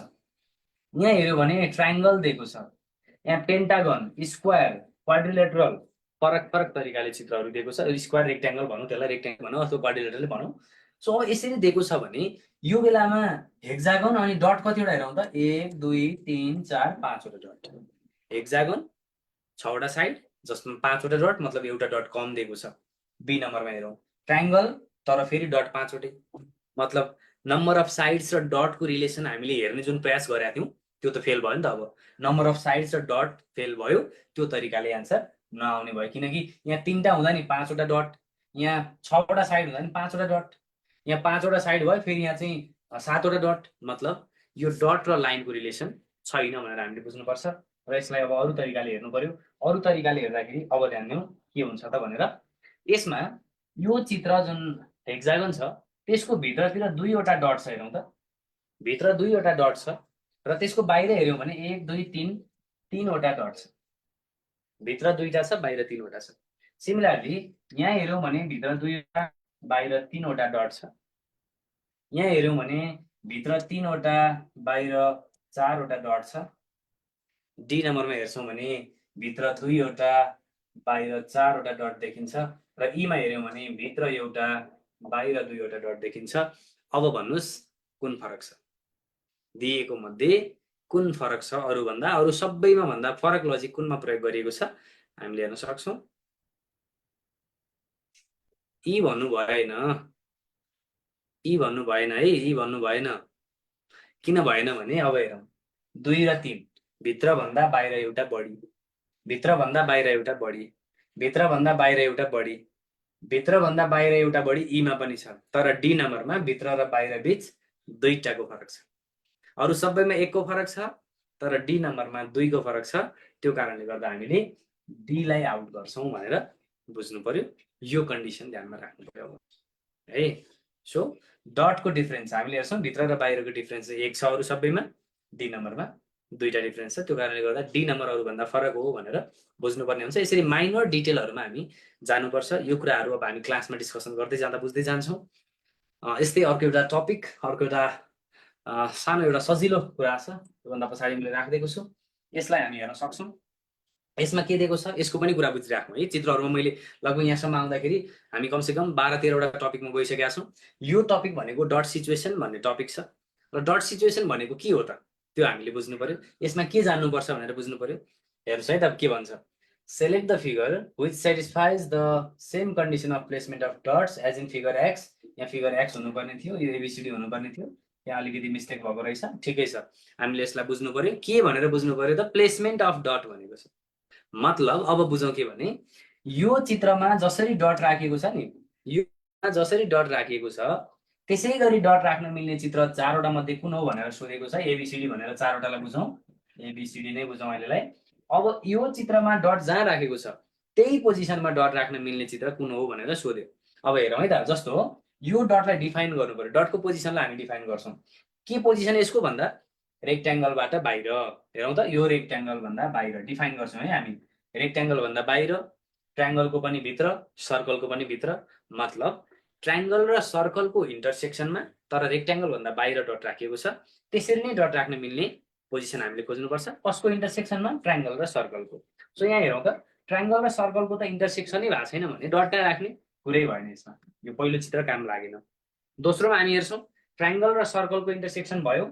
यहाँ हेऱ्यो भने ट्रायङ्गल दिएको छ, यहाँ पेन्टागन, स्क्वायर, क्वाड्रिलेटरल, फरक तरिकाले चित्रहरू दिएको छ। स्क्वायर रेक्ट्याङ्गल भनौँ, त्यसलाई रेक्ट्याङ्गल भनौँ अथवा क्वाड्रिलेटरल भनौँ। सो अब यसरी दिएको छ भने यो बेलामा हेक्जागन अनि डट कतिवटा हेरौँ त, 1 2 3 4 5वटा डट। हेक्जागन 6वटा साइड जसमा 5वटा डट, मतलब एउटा डट कम दिएको छ। बी नम्बरमा हेरौँ ट्रायङ्गल, तर फेरि डट 5वटै, मतलब नम्बर अफ साइड्स र डटको रिलेसन हामीले हेर्ने जुन प्रयास गरेका थियौँ त्यो त फेल भयो नि त। अब नम्बर अफ साइड्स र डट फेल भयो, त्यो तरिकाले एन्सर नआउने भयो, किनकि यहाँ 3टा हुँदा नि 5वटा डट, यहाँ 6वटा साइड हुँदा नि 5वटा डट, यहाँ 5वटा साइड भयो, फेरि यहाँ चाहिँ 7वटा डट, मतलब यो डट र लाइनको रिलेसन छैन भनेर हामीले बुझ्नुपर्छ। र यसलाई अब अरू तरिकाले हेर्नु पर्यो। अरू तरिकाले हेर्दाखेरि अब ध्यान दिउँ के हुन्छ त भनेर, यसमा यो चित्र जुन हेक्सागन छ त्यसको भित्रतिर 2वटा डट छ, हेरौँ त, भित्र 2वटा डट छ र त्यसको बाहिर हेऱ्यौँ भने 1 2 3 3वटा डट छ, भित्र 2टा छ, बाहिर 3वटा छ। सिमिलरली यहाँ हेऱ्यौँ भने भित्र 2वटा, बाहिर 3वटा डट छ। यहाँ हेऱ्यौँ भने भित्र 3वटा, बाहिर 4वटा डट छ। डी नम्बरमा हेर्छौँ भने भित्र 2वटा, बाहिर 4वटा डट देखिन्छ। र ईमा हेऱ्यौँ भने भित्र 1, बाहिर 2वटा डट देखिन्छ। अब भन्नुहोस् कुन फरक छ, दिएको मध्ये कुन फरक छ अरूभन्दा, अरू सबैमा भन्दा फरक लजिक कुनमा प्रयोग गरिएको छ हामीले हेर्न सक्छौँ। यी भन्नु भएन, यी भन्नु भएन है, यी भन्नु भएन। किन भएन भने अब हेरौँ, 2 र 3 भित्रभन्दा बाहिर एउटा बढी, भित्रभन्दा बाहिर एउटा बढी, भित्रभन्दा बाहिर एउटा बढी, भित्रभन्दा बाहिर एउटा बढी ईमा पनि छ। तर डी नम्बरमा भित्र र बाहिर बिच 2टाको फरक छ। अरू सबैमा 1को फरक छ, तर डी नम्बरमा 2को फरक छ। त्यो कारणले गर्दा हामीले डीलाई आउट गर्छौँ भनेर बुझ्नु पर्यो। यो कन्डिसन ध्यानमा राख्नु पर्यो है। सो डटको डिफरेन्स हामीले हेर्छौँ, भित्र र बाहिरको डिफरेन्स 1 छ अरू सबैमा, डी नम्बरमा 2टा डिफरेन्स छ। त्यो कारणले गर्दा डी नम्बर अरूभन्दा फरक हो भनेर बुझ्नुपर्ने हुन्छ। यसरी माइनर डिटेलहरूमा हामी जानुपर्छ। यो कुराहरू अब हामी क्लासमा डिस्कसन गर्दै जाँदा बुझ्दै जान्छौँ। यस्तै अर्को एउटा टपिक, अर्को एउटा सानो एउटा सजिलो कुरा छ, त्योभन्दा पछाडि मैले राखिदिएको छु। यसलाई हामी हेर्न सक्छौँ। यसमा के दिएको छ यसको पनि कुरा बुझिराख्नु है। चित्रहरूमा मैले लगभग यहाँसम्म आउँदाखेरि हामी कमसेकम 12-13वटा टपिकमा गइसकेका छौँ। यो टपिक भनेको डट सिचुएसन भन्ने टपिक छ। र डट सिचुएसन भनेको के हो त त्यो हामीले बुझ्नु पर्यो। यसमा के जान्नुपर्छ भनेर बुझ्नु पर्यो। हेर्नुहोस् है त के भन्छ, select the figure which satisfies the same condition of placement of dots as in figure X. यहाँ फिगर एक्स हुनुपर्ने थियो, यो एबिसिडी हुनुपर्ने थियो, यहाँ अलिकति मिस्टेक भएको रहेछ। ठिकै छ, हामीले यसलाई बुझ्नु पर्यो। के भनेर बुझ्नु पर्यो त, प्लेसमेन्ट अफ डट भनेको छ। मतलब अब बुझौँ के भने, यो चित्रमा जसरी डट राखिएको छ नि, यो जसरी डट राखिएको छ त्यसै गरी डट राख्न मिल्ने चित्र 4वटा मध्ये कुन हो भनेर सोधेको छ। एबिसिडी भनेर 4वटालाई बुझौँ, एबिसिडी नै बुझौँ अहिलेलाई। अब यो चित्रमा डट जहाँ राखेको छ त्यही पोजिसनमा डट राख्न मिल्ने चित्र कुन हो भनेर सोध्यो। अब हेरौँ है त, जस्तो यो डटलाई डिफाइन गर्नु पर्यो, डटको पोजिसनलाई हामी डिफाइन गर्छौँ। के पोजिसन यसको भन्दा रेक्ट्याङ्गलबाट बाहिर। हेरौँ त, यो रेक्ट्याङ्गल भन्दा बाहिर डिफाइन गर्छौँ है हामी। रेक्ट्याङ्गल भन्दा बाहिर, ट्रायङ्गलको पनि भित्र, सर्कलको पनि भित्र। मतलब ट्रायङ्गल र सर्कलको इन्टरसेक्सनमा तर रेक्ट्याङ्गल भन्दा बाहिर डट राखिएको छ। त्यसरी नै डट राख्न मिल्ने पोजिसन हामीले खोज्नुपर्छ। कसको इन्टरसेक्सनमा, ट्रायङ्गल र सर्कलको। सो यहाँ हेरौँ त, ट्रायङ्गल र सर्कलको त इन्टरसेक्सनै भएको छैन भने डट राख्ने कुरै भएन यसमा। यो पहिलो चित्र काम लागेन। दोस्रोमा हामी हेर्छौँ, ट्रायङ्गल र सर्कलको इन्टरसेक्सन भयो,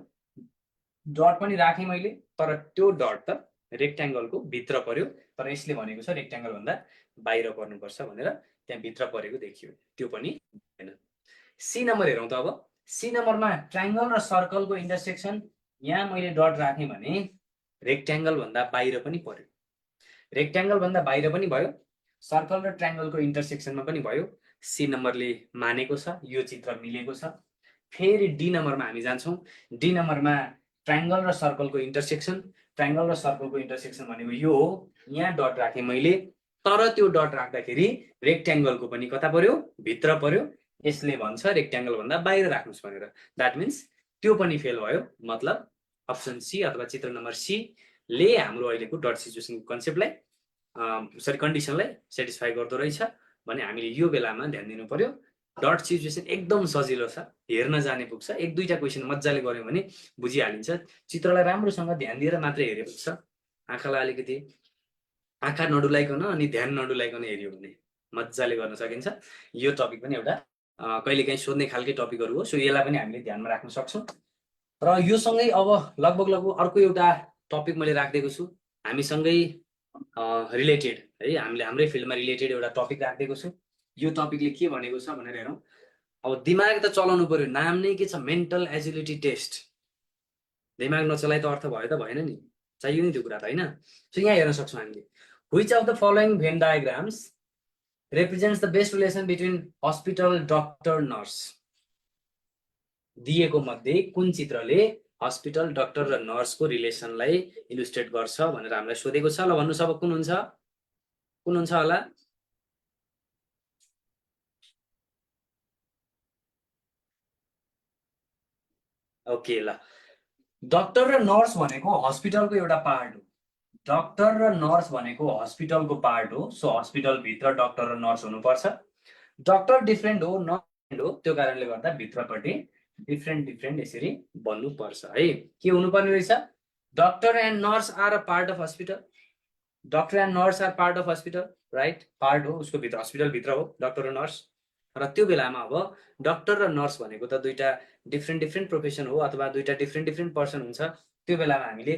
डट पनि राखेँ मैले, तर त्यो डट त रेक्ट्याङ्गलको भित्र पर्यो। तर यसले भनेको छ रेक्ट्याङ्गल भन्दा बाहिर पर्नुपर्छ भनेर, त्यहाँ भित्र परेको देखियो, त्यो पनि हैन। सी नम्बर हेरौँ त। अब सी नम्बरमा ट्रायङ्गल र सर्कलको इन्टरसेक्सन, यहाँ मैले डट राखेँ भने रेक्ट्याङ्गल भन्दा बाहिर पनि पर्यो, रेक्ट्याङ्गल भन्दा बाहिर पनि भयो, सर्कल र ट्रायङ्गलको इन्टरसेक्सनमा पनि भयो। सी नम्बरले मानेको छ, यो चित्र मिलेको छ। फेरि डी नम्बरमा हामी जान्छौँ। डी नम्बरमा ट्रायङ्गल र सर्कलको इन्टरसेक्सन, ट्रायङ्गल र सर्कलको इन्टरसेक्सन भनेको यो हो। यहाँ डट राखेँ मैले, तर त्यो डट राख्दाखेरि रेक्ट्याङ्गलको पनि कता पर्यो, भित्र पर्यो। यसले भन्छ रेक्ट्याङ्गल भन्दा बाहिर राख्नुहोस् भनेर। द्याट मिन्स त्यो पनि फेल भयो। मतलब अप्सन सी अथवा चित्र नम्बर सी ले हाम्रो अहिलेको डट सिचुएसनको कन्सेप्टलाई कन्डिसनलाई सेटिस्फाई गर्दो रहेछ भने हामीले यो बेलामा ध्यान दिनु पर्यो। डट सिचुएसन एकदम सजिलो छ, हेर्न जाने पुग्छ। 1-2टा क्वेसन मजाले गऱ्यौँ भने बुझिहालिन्छ। चित्रलाई राम्रोसँग ध्यान दिएर मात्रै हेरे पुग्छ। आँखालाई अलिकति आँखा नडुलाइकन अनि ध्यान नडुलाइकन हेऱ्यो भने मजाले गर्न सकिन्छ। यो टपिक पनि एउटा कहिलेकाहीँ सोध्ने खालकै टपिकहरू हो। सो यसलाई पनि हामीले ध्यानमा राख्न सक्छौँ। र यो सँगै अब लगभग अर्को एउटा टपिक मैले राखिदिएको छु, हामीसँगै रिलेटेड है, हामीले हाम्रै फिल्डमा रिलेटेड एउटा टपिक राखिदिएको छु। यो टपिकले के भनेको छ भनेर हेरौँ। अब दिमाग त चलाउनु पर्यो, नाम नै के छ, मेन्टल एजिलिटी टेस्ट। दिमाग नचलाइ त अर्थ भयो त भएन नि, चाहियो नि त्यो कुरा त हैन। सो यहाँ हेर्न सक्छौँ हामीले, which of the following Venn diagrams represents the best relation between hospital doctor nurse. दिएको मध्ये कुन चित्रले हस्पिटल डाक्टर र नर्सको रिलेसनलाई इलुस्ट्रेट गर्छ भनेर हामीलाई सोधेको छ। ल भन्नुस् अब कुन हुन्छ होला? ओके ल, डाक्टर र नर्स भनेको हस्पिटलको एउटा पार्ट हो। डाक्टर र नर्स भनेको हस्पिटलको पार्ट हो। सो हस्पिटल भित्र डाक्टर र नर्स हुनुपर्छ। डाक्टर डिफ्रेन्ट हो, नर्स डिफ्रेन्ट हो, त्यो कारणले गर्दा भित्रपट्टि डिफ्रेन्ट यसरी बन्नुपर्छ है। के हुनुपर्ने रहेछ? Doctor and nurse are a part of hospital. Doctor and nurse are part of hospital, right? Part हो, उसको भित्र हस्पिटल भित्र हो डाक्टर र नर्स। र त्यो बेलामा अब डाक्टर र नर्स भनेको त दुईटा डिफ्रेन्ट प्रोफेसन हो अथवा दुईटा डिफ्रेन्ट पर्सन हुन्छ। त्यो बेलामा हामीले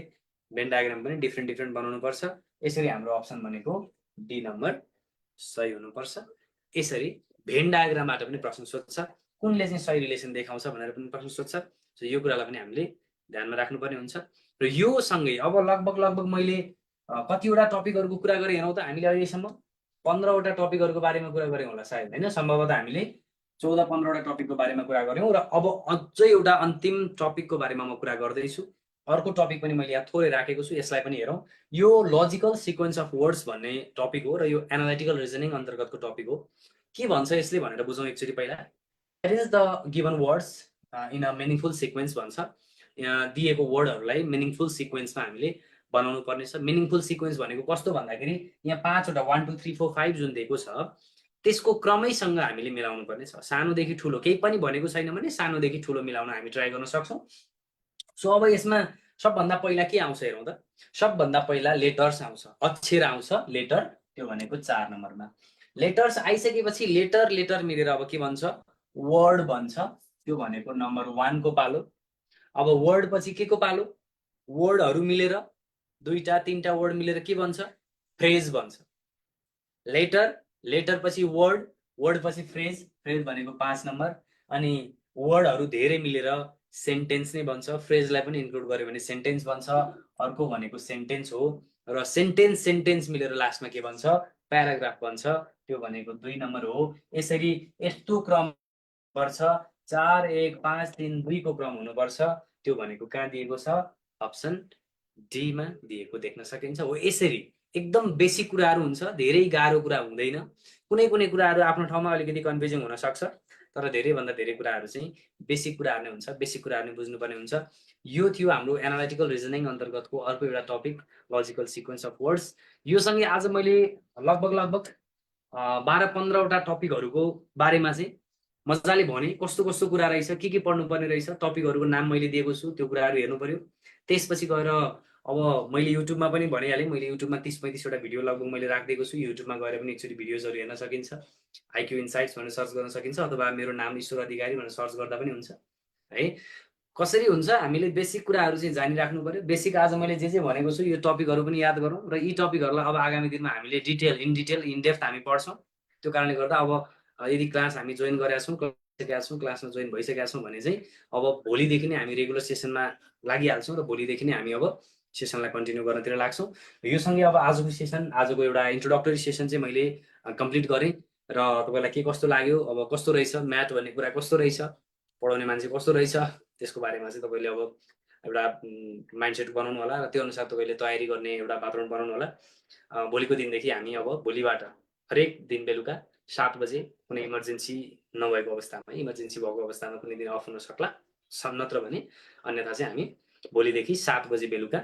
भेन डायग्राम पनि डिफ्रेन्ट बनाउनु पर्छ। यसरी हाम्रो अप्सन भनेको डी नम्बर सही हुनुपर्छ। यसरी भेन डायग्रामबाट पनि प्रश्न सोध्छ, कुनले चाहिँ सही रिलेसन देखाउँछ भनेर पनि प्रश्न सोध्छ। सो यो कुरालाई पनि हामीले ध्यानमा राख्नुपर्ने हुन्छ। र यो सँगै अब लगभग मैले कतिवटा टपिकहरूको कुरा गरेँ हेरौँ त। हामीले अहिलेसम्म 15वटा टपिकहरूको बारेमा कुरा गऱ्यौँ होला सायद, होइन? सम्भवतः हामीले 14-15वटा टपिकको बारेमा कुरा गऱ्यौँ। र अब अझै एउटा अन्तिम टपिकको बारेमा म कुरा गर्दैछु। अर्को टपिक पनि मैले यहाँ थोरै राखेको छु, यसलाई पनि हेरौँ। यो लजिकल सिक्वेन्स अफ वर्ड्स भन्ने टपिक हो र यो एनालाइटिकल रिजनिङ अन्तर्गतको टपिक हो। के भन्छ यसले भनेर बुझौँ एकचोटि पहिला। That is the given words in a meaningful sequence भन्छ। दिएको वर्डहरूलाई मिनिङफुल सिक्वेन्समा हामीले बनाउनु पर्ने छ। मिनिङफुल सिक्वेन्स भनेको कस्तो भन्दाखेरि यहाँ 5वटा 1 2 3 4 5 जुन दिएको छ त्यसको क्रमैसँग हामीले मिलाउनु पर्ने छ। सानोदेखि ठुलो केही पनि भनेको छैन भने सानोदेखि ठुलो मिलाउन हामी ट्राई गर्न सक्छौँ। सो अब यसमा सबभन्दा पहिला के आउँछ हेरौँ त। सबभन्दा पहिला लेटर्स आउँछ, अक्षर आउँछ, लेटर, त्यो भनेको 4 नम्बरमा। लेटर्स आइसकेपछि लेटर मिलेर अब के भन्छ? वर्ड भन्छ। त्यो भनेको नम्बर 1 को पालो। अब वर्ड पछि के को पालो? वर्डहरू मिलेर 2-3टा वर्ड मिलेर के भन्छ? फ्रेज भन्छ। लेटर पछि वर्ड पछि फ्रेज भनेको 5 नम्बर। अनि वर्डहरू धेरै मिलेर सेन्टेन्स नै बन्छ। फ्रेजलाई पनि इन्क्लुड गर्यो भने सेन्टेन्स बन्छ। अर्को भनेको सेन्टेन्स हो। र सेन्टेन्स मिलेर लास्टमा के भन्छ? प्याराग्राफ बन्छ। त्यो भनेको 2 नम्बर हो। यसरी यस्तो क्रम पर्छ, 4 1 5 3 2 को क्रम हुनुपर्छ। त्यो भनेको कहाँ दिएको छ? अप्सन डी मा दिएको देख्न सकिन्छ। हो यसरी एकदम बेसिक कुराहरू हुन्छ, धेरै गाह्रो कुरा हुँदैन। कुनै कुराहरू आफ्नो ठाउँमा अलिकति कन्फ्युजिङ हुन सक्छ, तर धेरैभन्दा धेरै कुराहरू चाहिँ बेसिक कुराहरू नै हुन्छ। बेसिक कुराहरू नै बुझ्नुपर्ने हुन्छ। यो थियो हाम्रो एनालाइटिकल रिजनिङ अन्तर्गतको अर्को एउटा topic, logical sequence of words. यो सँगै आज मैले लगभग 12-15वटा टपिकहरूको बारेमा चाहिँ मजाले भने कस्तो कुरा रहेछ, के पढ्नुपर्ने रहेछ, टपिकहरूको नाम मैले दिएको छु, त्यो कुराहरू हेर्नु पर्यो। त्यसपछि गएर अब मैले युट्युबमा पनि भनिहालेँ, मैले युट्युबमा 30-35वटा भिडियो लगभग मैले राखिदिएको छु। युट्युबमा गएर पनि एकचोटि भिडियोजहरू हेर्न सकिन्छ। आइक्यू इन्साइट्स भनेर सर्च गर्न सकिन्छ अथवा मेरो नाम ईश्वर अधिकारी भनेर सर्च गर्दा पनि हुन्छ है। कसरी हुन्छ? हामीले बेसिक कुराहरू चाहिँ जानिराख्नु पर्यो। बेसिक आज मैले जे भनेको छु यो टपिकहरू पनि याद गरौँ र यी टपिकहरूलाई अब आगामी दिनमा हामीले इनडेप्थ हामी पढ्छौँ। त्यो कारणले गर्दा अब यदि क्लास हामी जोइन गरेका छौँ, क्लासमा जोइन भइसकेका छौँ भने चाहिँ अब भोलिदेखि नै हामी रेगुलर सेसनमा लागिहाल्छौँ र भोलिदेखि नै हामी अब सेसनलाई कन्टिन्यू गर्नतिर लाग्छौँ। यो सँगै अब आजको सेसन, आजको एउटा इन्ट्रोडक्टरी सेसन चाहिँ मैले कम्प्लिट गरेँ। र तपाईँलाई के कस्तो लाग्यो, अब कस्तो रहेछ म्याथ भन्ने कुरा, कस्तो रहेछ, पढाउने मान्छे कस्तो रहेछ, त्यसको बारेमा चाहिँ तपाईँले अब एउटा माइन्डसेट बनाउनु होला र त्यो अनुसार तपाईँले तयारी गर्ने एउटा वातावरण बनाउनु होला। भोलिको दिनदेखि हामी अब भोलिबाट हरेक दिन बेलुका 7 बजे, कुनै इमर्जेन्सी नभएको अवस्थामा, इमर्जेन्सी भएको अवस्थामा कुनै दिन अफ हुन सक्ला, नत्र भने अन्यथा चाहिँ हामी भोलिदेखि 7 बजे बेलुका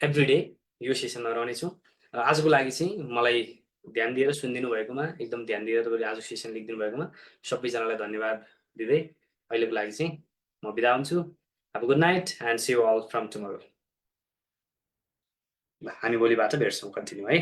एभ्रिडे यो सेसनमा रहनेछौँ। आजको लागि चाहिँ मलाई ध्यान दिएर सुनिदिनु भएकोमा, एकदम ध्यान दिएर तपाईँले आज सेसन लेखिदिनु भएकोमा सबैजनालाई धन्यवाद दिँदै अहिलेको लागि चाहिँ म बिदा हुन्छु। Have a good night and see you all from tomorrow. हामी भोलिबाट भेट्छौँ, कन्टिन्यू है।